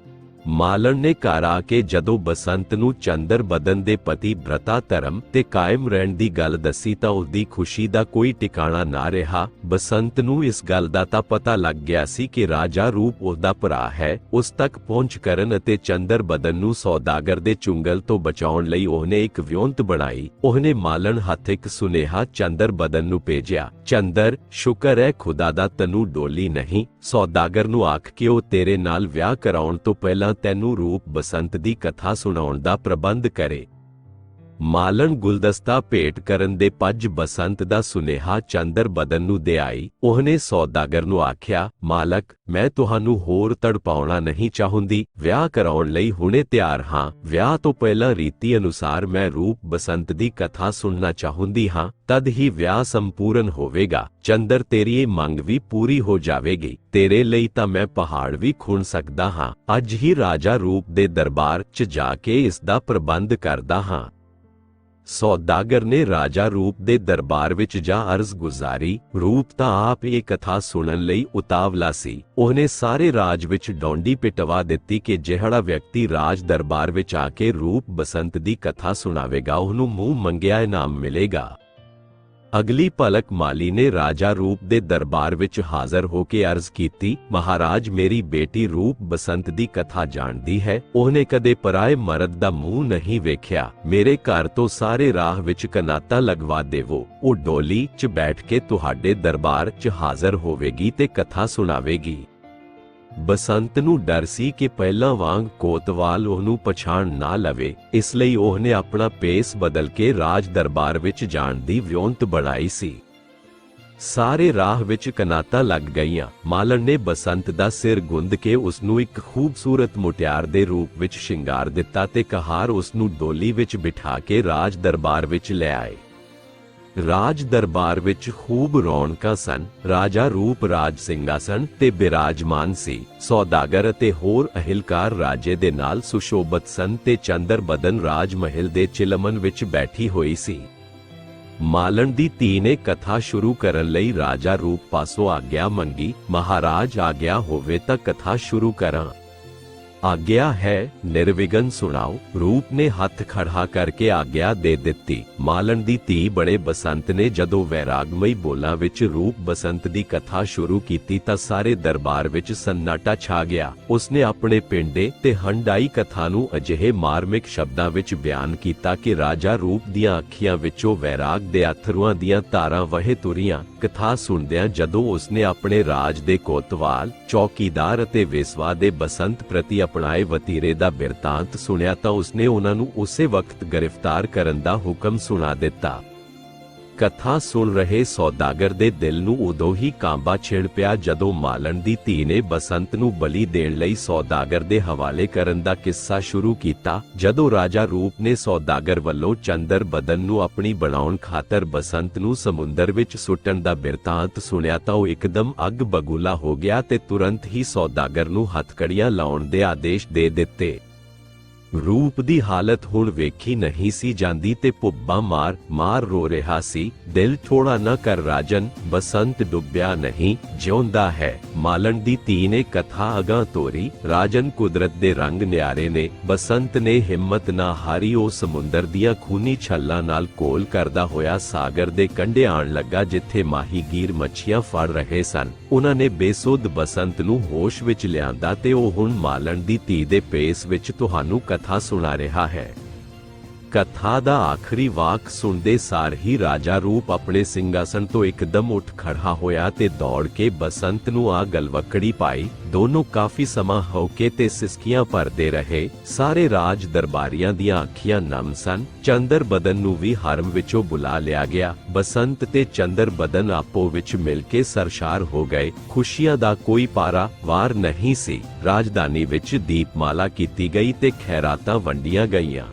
ਮਾਲਣ ਨੇ ਘਰ ਆ ਕੇ ਜਦੋਂ ਬਸੰਤ ਨੂੰ ਚੰਦਰ ਬਦਨ ਦੇ ਪਤੀ ਬ੍ਰਤਾ ਧਰਮ ਤੇ ਕਾਇਮ ਰਹਿਣ ਦੀ ਗੱਲ ਦੱਸੀ ਤਾਂ ਉਹਦੀ ਖੁਸ਼ੀ ਦਾ ਕੋਈ ਟਿਕਾਣਾ ਨਾ ਰਿਹਾ। ਬਸੰਤ ਨੂੰ ਇਸ ਗੱਲ ਦਾ ਤਾਂ ਪਤਾ ਲੱਗ ਗਿਆ ਸੀ ਕਿ ਰਾਜਾ ਰੂਪ ਉਹਦਾ ਭਰਾ ਹੈ। ਉਸ ਤੱਕ ਪਹੁੰਚ ਕਰਨ ਅਤੇ ਚੰਦਰ ਬਦਨ ਨੂੰ ਸੌਦਾਗਰ ਦੇ ਚੁੰਗਲ ਤੋਂ ਬਚਾਉਣ ਲਈ ਉਹਨੇ ਇੱਕ ਵਿਉਂਤ ਬਣਾਈ। ਉਹਨੇ ਮਾਲਣ ਹੱਥ ਇੱਕ ਸੁਨੇਹਾ ਚੰਦਰ ਬਦਨ ਨੂੰ ਭੇਜਿਆ, ਚੰਦਰ, ਸ਼ੁਕਰ ਹੈ ਖੁਦਾ ਦਾ ਤੈਨੂੰ ਡੋਲੀ ਨਹੀਂ। ਸੌਦਾਗਰ ਨੂੰ ਆਖ ਕੇ ਉਹ ਤੇਰੇ ਨਾਲ ਵਿਆਹ ਕਰਾਉਣ ਤੋਂ ਪਹਿਲਾਂ ਤੈਨੂੰ ਰੂਪ ਬਸੰਤ ਦੀ ਕਥਾ ਸੁਣਾਉਣ ਦਾ ਪ੍ਰਬੰਧ ਕਰੇ। ਮਾਲਣ ਗੁਲਦਸਤਾ ਭੇਟ ਕਰਨ ਦੇ ਪੱਜ ਬਸੰਤ ਦਾ ਸੁਨੇਹਾ ਚੰਦਰ ਬਦਨ ਨੂੰ ਦੇ ਆਈ। ਉਹਨੇ ਸੌਦਾਗਰ ਨੂੰ ਆਖਿਆ, ਮਾਲਕ, ਮੈਂ ਤੁਹਾਨੂੰ ਹੋਰ ਤੜਪਾਉਣਾ ਨਹੀਂ ਚਾਹੁੰਦੀ। ਵਿਆਹ ਕਰਾਉਣ ਲਈ ਹੁਣੇ ਤਿਆਰ ਹਾਂ। ਵਿਆਹ ਤੋਂ ਪਹਿਲਾਂ ਰੀਤੀ ਅਨੁਸਾਰ ਮੈਂ ਰੂਪ ਬਸੰਤ ਦੀ ਕਥਾ ਸੁਣਨਾ ਚਾਹੁੰਦੀ ਹਾਂ। ਤਦ ਹੀ ਵਿਆਹ ਸੰਪੂਰਨ ਹੋਵੇਗਾ। ਚੰਦਰ, ਤੇਰੀ ਇਹ ਮੰਗ ਵੀ ਪੂਰੀ ਹੋ ਜਾਵੇਗੀ। ਤੇਰੇ ਲਈ ਤਾਂ ਮੈਂ ਪਹਾੜ ਵੀ ਖੁਣ ਸਕਦਾ ਹਾਂ। ਅੱਜ ਹੀ ਰਾਜਾ ਰੂਪ ਦੇ ਦਰਬਾਰ 'ਚ ਜਾ ਕੇ ਇਸ ਦਾ ਪ੍ਰਬੰਧ ਕਰਦਾ ਹਾਂ। ਸੌਦਾਗਰ ਨੇ ਰਾਜਾ ਰੂਪ ਦੇ ਦਰਬਾਰ ਵਿੱਚ ਜਾ ਅਰਜ਼ ਗੁਜ਼ਾਰੀ। ਰੂਪ ਤਾਂ ਆਪ ਇਹ ਕਥਾ ਸੁਣਨ ਲਈ ਉਤਾਵਲਾ ਸੀ। ਉਹਨੇ ਸਾਰੇ ਰਾਜ ਵਿੱਚ ਡੌਂਡੀ ਪਿਟਵਾ ਦਿੱਤੀ ਕਿ ਜਿਹੜਾ ਵਿਅਕਤੀ ਰਾਜ ਦਰਬਾਰ ਵਿੱਚ ਆ ਕੇ ਰੂਪ ਬਸੰਤ ਦੀ ਕਥਾ ਸੁਣਾਵੇਗਾ ਉਹਨੂੰ ਮੂੰਹ ਮੰਗਿਆ ਇਨਾਮ ਮਿਲੇਗਾ। ਅਗਲੀ ਪਲਕ ਮਾਲੀ ਨੇ ਰਾਜਾ ਰੂਪ ਦੇ ਦਰਬਾਰ ਵਿੱਚ ਹਾਜ਼ਰ ਹੋ ਕੇ ਅਰਜ਼ ਕੀਤੀ, ਮਹਾਰਾਜ ਮੇਰੀ ਬੇਟੀ ਰੂਪ ਬਸੰਤ ਦੀ ਕਥਾ ਜਾਣਦੀ ਹੈ। ਉਹਨੇ ਕਦੇ ਪਰਾਏ ਮਰਦ ਦਾ ਮੂੰਹ ਨਹੀਂ ਵੇਖਿਆ। ਮੇਰੇ ਘਰ ਤੋਂ ਸਾਰੇ ਰਾਹ ਵਿੱਚ ਕਨਾਤਾ ਲਗਵਾ ਦੇਵੋ। ਉਹ ਡੋਲੀ 'ਚ ਬੈਠ ਕੇ ਤੁਹਾਡੇ ਦਰਬਾਰ 'ਚ ਹਾਜ਼ਰ ਹੋਵੇਗੀ ਤੇ ਕਥਾ ਸੁਣਾਵੇਗੀ। ਬਸੰਤ ਨੂੰ ਡਰ ਸੀ ਕਿ ਪਹਿਲਾਂ ਵਾਂਗ ਕੋਤਵਾਲ ਉਹਨੂੰ ਪਛਾਣ ਨਾ ਲਵੇ, ਇਸ ਲਈ ਉਹਨੇ ਆਪਣਾ ਭੇਸ ਬਦਲ ਕੇ ਰਾਜ ਦਰਬਾਰ ਵਿੱਚ ਜਾਣ ਦੀ ਵਿਉਂਤ ਬਣਾਈ ਸੀ। ਸਾਰੇ ਰਾਹ ਵਿੱਚ ਕਨਾਤਾਂ ਲੱਗ ਗਈਆਂ। ਮਾਲਣ ਨੇ ਬਸੰਤ ਦਾ ਸਿਰ ਗੁੰਦ ਕੇ ਉਸ ਨੂੰ ਇੱਕ ਖੂਬਸੂਰਤ ਮੁਟਿਆਰ ਦੇ ਰੂਪ ਵਿੱਚ ਸ਼ਿੰਗਾਰ ਦਿੱਤਾ ਤੇ ਕਹਾਰ ਉਸ ਨੂੰ ਡੋਲੀ ਵਿੱਚ ਬਿਠਾ ਕੇ ਰਾਜ ਦਰਬਾਰ ਵਿੱਚ ਲੈ ਆਏ। ਰਾਜ ਦਰਬਾਰ ਵਿੱਚ ਖੂਬ ਰੌਣਕਾਂ ਸਨ। ਰਾਜਾ ਰੂਪ ਰਾਜ ਸਿੰਘਾਸਣ ਤੇ ਬਿਰਾਜਮਾਨ ਸੀ। ਸੌਦਾਗਰ ਅਤੇ ਹੋਰ ਅਹਿਲਕਾਰ ਰਾਜੇ ਦੇ ਨਾਲ ਸੁਸ਼ੋਭਤ ਸਨ ਤੇ ਚੰਦਰ ਬਦਨ ਰਾਜ ਮਹਿਲ ਦੇ ਚਿਲਮਨ ਵਿੱਚ ਬੈਠੀ ਹੋਈ ਸੀ। ਮਾਲਣ ਦੀ ਧੀ ਨੇ ਕਥਾ ਸ਼ੁਰੂ ਕਰਨ ਲਈ ਰਾਜਾ ਰੂਪ ਪਾਸੋਂ ਆਗਿਆ ਮੰਗੀ। ਮਹਾਰਾਜ ਆਗਿਆ ਹੋਵੇ ਤਾਂ ਕਥਾ ਸ਼ੁਰੂ ਕਰਾਂ। ਆਗਿਆ ਹੈ, ਨਿਰਵਿਘਨ ਸੁਣਾਓ। ਰੂਪ ਨੇ ਹੱਥ ਖੜਾ ਕਰਕੇ ਆਗਿਆ ਦੇ ਦਿੱਤੀ। ਮਾਲਣ ਦੀ ਧੀ ਬੜੇ ਬਸੰਤ ਨੇ ਜਦੋਂ ਵੈਰਾਗਮਈ ਬੋਲਾਂ ਵਿੱਚ ਰੂਪ ਬਸੰਤ ਦੀ ਕਥਾ ਸ਼ੁਰੂ ਕੀਤੀ ਤਾਂ ਸਾਰੇ ਦਰਬਾਰ ਵਿੱਚ ਸੰਨਾਟਾ ਛਾ ਗਿਆ। ਉਸਨੇ ਆਪਣੇ ਪਿੰਡੇ ਤੇ ਹੰਡਾਈ ਕਥਾ ਨੂੰ ਅਜਿਹੇ ਮਾਰਮਿਕ ਸ਼ਬਦਾਂ ਵਿੱਚ ਬਿਆਨ ਕੀਤਾ ਕਿ ਰਾਜਾ ਰੂਪ ਦੀਆਂ ਅੱਖੀਆਂ ਵਿੱਚੋਂ ਵੈਰਾਗ ਦੇ ਅਥਰੂਆਂ ਦੀਆਂ ਧਾਰਾਂ ਵਹੇ ਤੁਰੀਆਂ। ਕਥਾ ਸੁਣਦਿਆਂ ਜਦੋਂ ਉਸਨੇ ਆਪਣੇ ਰਾਜ ਦੇ ਕੋਤਵਾਲ, ਚੌਕੀਦਾਰ ਅਤੇ ਵੇਸਵਾ ਦੇ ਬਸੰਤ ਪ੍ਰਤੀ ਅਪਣਾਏ ਵਤੀਰੇ ਦਾ ਬਿਰਤਾਂਤ ਸੁਣਿਆ ਤਾਂ ਉਸਨੇ ਉਹਨਾਂ ਨੂੰ ਉਸੇ ਵਕਤ ਗ੍ਰਿਫਤਾਰ ਕਰਨ ਦਾ ਹੁਕਮ ਸੁਣਾ ਦਿੱਤਾ। ਕਥਾ ਸੁਣ ਰਹੇ ਸੌਦਾਗਰ ਦੇ ਦਿਲ ਨੂੰ ਉਦੋਂ ਹੀ ਕਾਂਬਾ ਛਿੜ ਪਿਆ ਜਦੋਂ ਮਾਲਣ ਦੀ ਧੀ ਨੇ ਬਸੰਤ ਨੂੰ ਬਲੀ ਦੇਣ ਲਈ ਸੌਦਾਗਰ ਦੇ ਹਵਾਲੇ ਕਰਨ ਦਾ ਕਿੱਸਾ ਸ਼ੁਰੂ ਕੀਤਾ। ਜਦੋਂ ਰਾਜਾ ਰੂਪ ਨੇ ਸੌਦਾਗਰ ਵੱਲੋਂ ਚੰਦਰ ਬਦਨ ਨੂੰ ਆਪਣੀ ਬਣਾਉਣ ਖਾਤਰ ਬਸੰਤ ਨੂੰ ਸਮੁੰਦਰ ਵਿੱਚ ਸੁੱਟਣ ਦਾ ਬਿਰਤਾਂਤ ਸੁਣਿਆ ਤਾਂ ਉਹ ਇੱਕਦਮ ਅੱਗ ਬਗੂਲਾ ਹੋ ਗਿਆ ਤੇ ਤੁਰੰਤ ਹੀ ਸੌਦਾਗਰ ਨੂੰ ਹੱਥਕੜੀਆਂ ਲਾਉਣ ਦੇ ਆਦੇਸ਼ ਦੇ ਦਿੱਤੇ। ਰੂਪ ਦੀ ਹਾਲਤ ਹੁਣ ਵੇਖੀ ਨਹੀਂ ਸੀ ਜਾਂਦੀ ਤੇ ਭੁੱਬਾਂ ਮਾਰ ਰੋ ਰਿਹਾ ਸੀ। ਦਿਲ ਥੋੜਾ ਨਾ ਕਰ ਰਾਜਨ, ਬਸੰਤ ਡੁੱਬਿਆ ਨਹੀਂ, ਜਿਉਂਦਾ ਹੈ। ਮਾਲਣ ਦੀ ਧੀ ਨੇ ਕਥਾ ਅਗਾਂਹ ਤੋਰੀ। ਰਾਜਨ, ਕੁਦਰਤ ਦੇ ਰੰਗ ਨਿਆਰੇ ਨੇ। ਬਸੰਤ ਨੇ ਹਿੰਮਤ ਨਾ ਹਾਰੀ। ਉਹ ਸਮੁੰਦਰ ਦੀਆਂ ਖੂਨੀ ਛੱਲਾਂ ਨਾਲ ਘੋਲ ਕਰਦਾ ਹੋਇਆ ਸਾਗਰ ਦੇ ਕੰਢੇ ਆਣ ਲੱਗਾ ਜਿੱਥੇ ਮਾਹੀਗੀਰ ਮੱਛੀਆਂ ਫੜ ਰਹੇ ਸਨ। ਉਹਨਾਂ ਨੇ ਬੇਸੁੱਧ ਬਸੰਤ ਨੂੰ ਹੋਸ਼ ਵਿੱਚ ਲਿਆਂਦਾ ਤੇ ਉਹ ਹੁਣ ਮਾਲਣ ਦੀ ਧੀ ਦੇ ਭੇਸ ਵਿੱਚ ਤੁਹਾਨੂੰ ਕਥਾ ਸੁਣਾ ਰਿਹਾ ਹੈ। ਕਥਾ ਦਾ ਆਖਰੀ ਵਾਕ ਸੁਣਦੇ ਸਾਰ ਹੀ ਰਾਜਾ ਰੂਪ ਆਪਣੇ ਸਿੰਘਾਸਣ ਤੋਂ ਇੱਕਦਮ ਉੱਠ ਖੜਾ ਹੋਇਆ ਤੇ ਦੌੜ ਕੇ ਬਸੰਤ ਨੂੰ ਆ ਗਲਵੱਕੜੀ ਪਾਈ। ਦੋਨੋਂ ਕਾਫੀ ਸਮਾਂ ਹਉਕੇ ਤੇ ਸਿਸਕੀਆਂ ਭਰਦੇ ਰਹੇ। ਸਾਰੇ ਰਾਜ ਦਰਬਾਰੀਆਂ ਦੀਆਂ ਅੱਖੀਆਂ ਨਮ ਸਨ। ਚੰਦਰ ਬਦਨ ਨੂੰ ਵੀ ਹਰਮ ਵਿੱਚੋਂ ਬੁਲਾ ਲਿਆ ਗਿਆ। ਬਸੰਤ ਤੇ ਚੰਦਰ ਬਦਨ ਆਪੋ ਵਿੱਚ ਮਿਲ ਕੇ ਸਰਸ਼ਾਰ ਹੋ ਗਏ। ਖੁਸ਼ੀਆਂ ਦਾ ਕੋਈ ਪਾਰਾ ਵਾਰ ਨਹੀਂ ਸੀ। ਰਾਜਧਾਨੀ ਵਿੱਚ ਦੀਪਮਾਲਾ ਕੀਤੀ ਗਈ ਤੇ ਖੈਰਾਤਾਂ ਵੰਡੀਆਂ ਗਈਆਂ।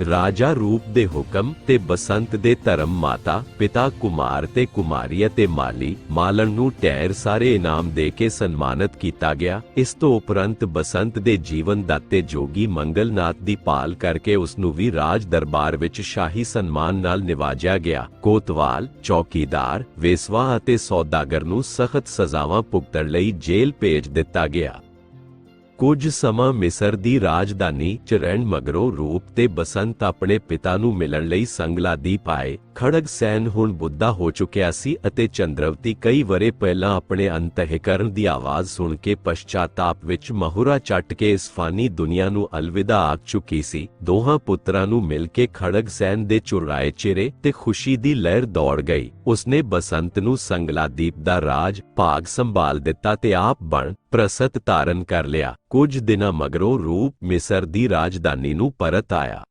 ਰਾਜਾ ਰੂਪ ਦੇ ਹੁਕਮ ਤੇ ਬਸੰਤ ਦੇ ਧਰਮ ਮਾਤਾ, ਪਿਤਾ ਕੁਮਾਰ ਤੇ ਕੁਮਾਰੀ ਅਤੇ ਮਾਲੀ ਮਾਲਣ ਨੂੰ ਢੇਰ ਸਾਰੇ ਇਨਾਮ ਦੇ ਕੇ ਸਨਮਾਨਿਤ ਕੀਤਾ ਗਿਆ। ਇਸ ਤੋਂ ਉਪਰੰਤ ਬਸੰਤ ਦੇ ਜੀਵਨ ਦਾਤੇ ਜੋਗੀ ਮੰਗਲਨਾਥ ਦੀ ਭਾਲ ਕਰਕੇ ਉਸ ਨੂੰ ਵੀ ਰਾਜ ਦਰਬਾਰ ਵਿੱਚ ਸ਼ਾਹੀ ਸਨਮਾਨ ਨਾਲ ਨਿਵਾਜਿਆ ਗਿਆ। ਕੋਤਵਾਲ, ਚੌਕੀਦਾਰ, ਵੇਸਵਾ ਅਤੇ ਸੌਦਾਗਰ ਨੂੰ ਸਖਤ ਸਜ਼ਾਵਾਂ ਭੁਗਤਣ ਲਈ ਜੇਲ੍ਹ ਭੇਜ ਦਿੱਤਾ ਗਿਆ। ਕੁਝ ਸਮਾਂ ਮਿਸਰ ਦੀ ਰਾਜਧਾਨੀ ਚ ਰਹਿਣ ਮਗਰੋਂ ਰੂਪ ਤੇ ਬਸੰਤ ਆਪਣੇ ਪਿਤਾ ਨੂੰ ਮਿਲਣ ਲਈ ਸੰਗਲਾਦੀਪ ਆਏ। ਖੜਗ ਸੈਨ ਹੁਣ ਬੁੱਢਾ ਹੋ ਚੁੱਕਿਆ ਸੀ ਅਤੇ ਚੰਦਰਵਤੀ ਕਈ ਵਰੇ ਪਹਿਲਾਂ ਆਪਣੇ ਅੰਤਹਿਕਰਨ ਦੀ ਆਵਾਜ਼ ਸੁਣ ਕੇ ਪਛਤਾਪ ਵਿੱਚ ਮਹੁਰਾ ਚੱਟ ਕੇ ਇਸ ਫਾਨੀ ਦੁਨੀਆ ਨੂੰ ਅਲਵਿਦਾ ਆਖ ਚੁੱਕੀ ਸੀ। ਦੋਹਾਂ ਪੁੱਤਰਾਂ ਨੂੰ ਮਿਲ ਕੇ ਖੜਗ ਸੈਨ ਦੇ ਚੁਰਾਏ ਚਿਹਰੇ ਤੇ ਖੁਸ਼ੀ ਦੀ ਲਹਿਰ ਦੌੜ ਗਈ। ਉਸਨੇ ਬਸੰਤ ਨੂੰ ਸੰਗਲਾਦੀਪ ਦਾ ਰਾਜ ਭਾਗ ਸੰਭਾਲ ਦਿੱਤਾ ਤੇ ਆਪ ਬਣ ਪ੍ਰਸਤ ਧਾਰਨ ਕਰ ਲਿਆ। ਕੁਝ ਦਿਨਾਂ ਮਗਰੋਂ ਰੂਪ ਮਿਸਰ ਦੀ ਰਾਜਧਾਨੀ ਨੂੰ ਪਰਤ ਆਇਆ।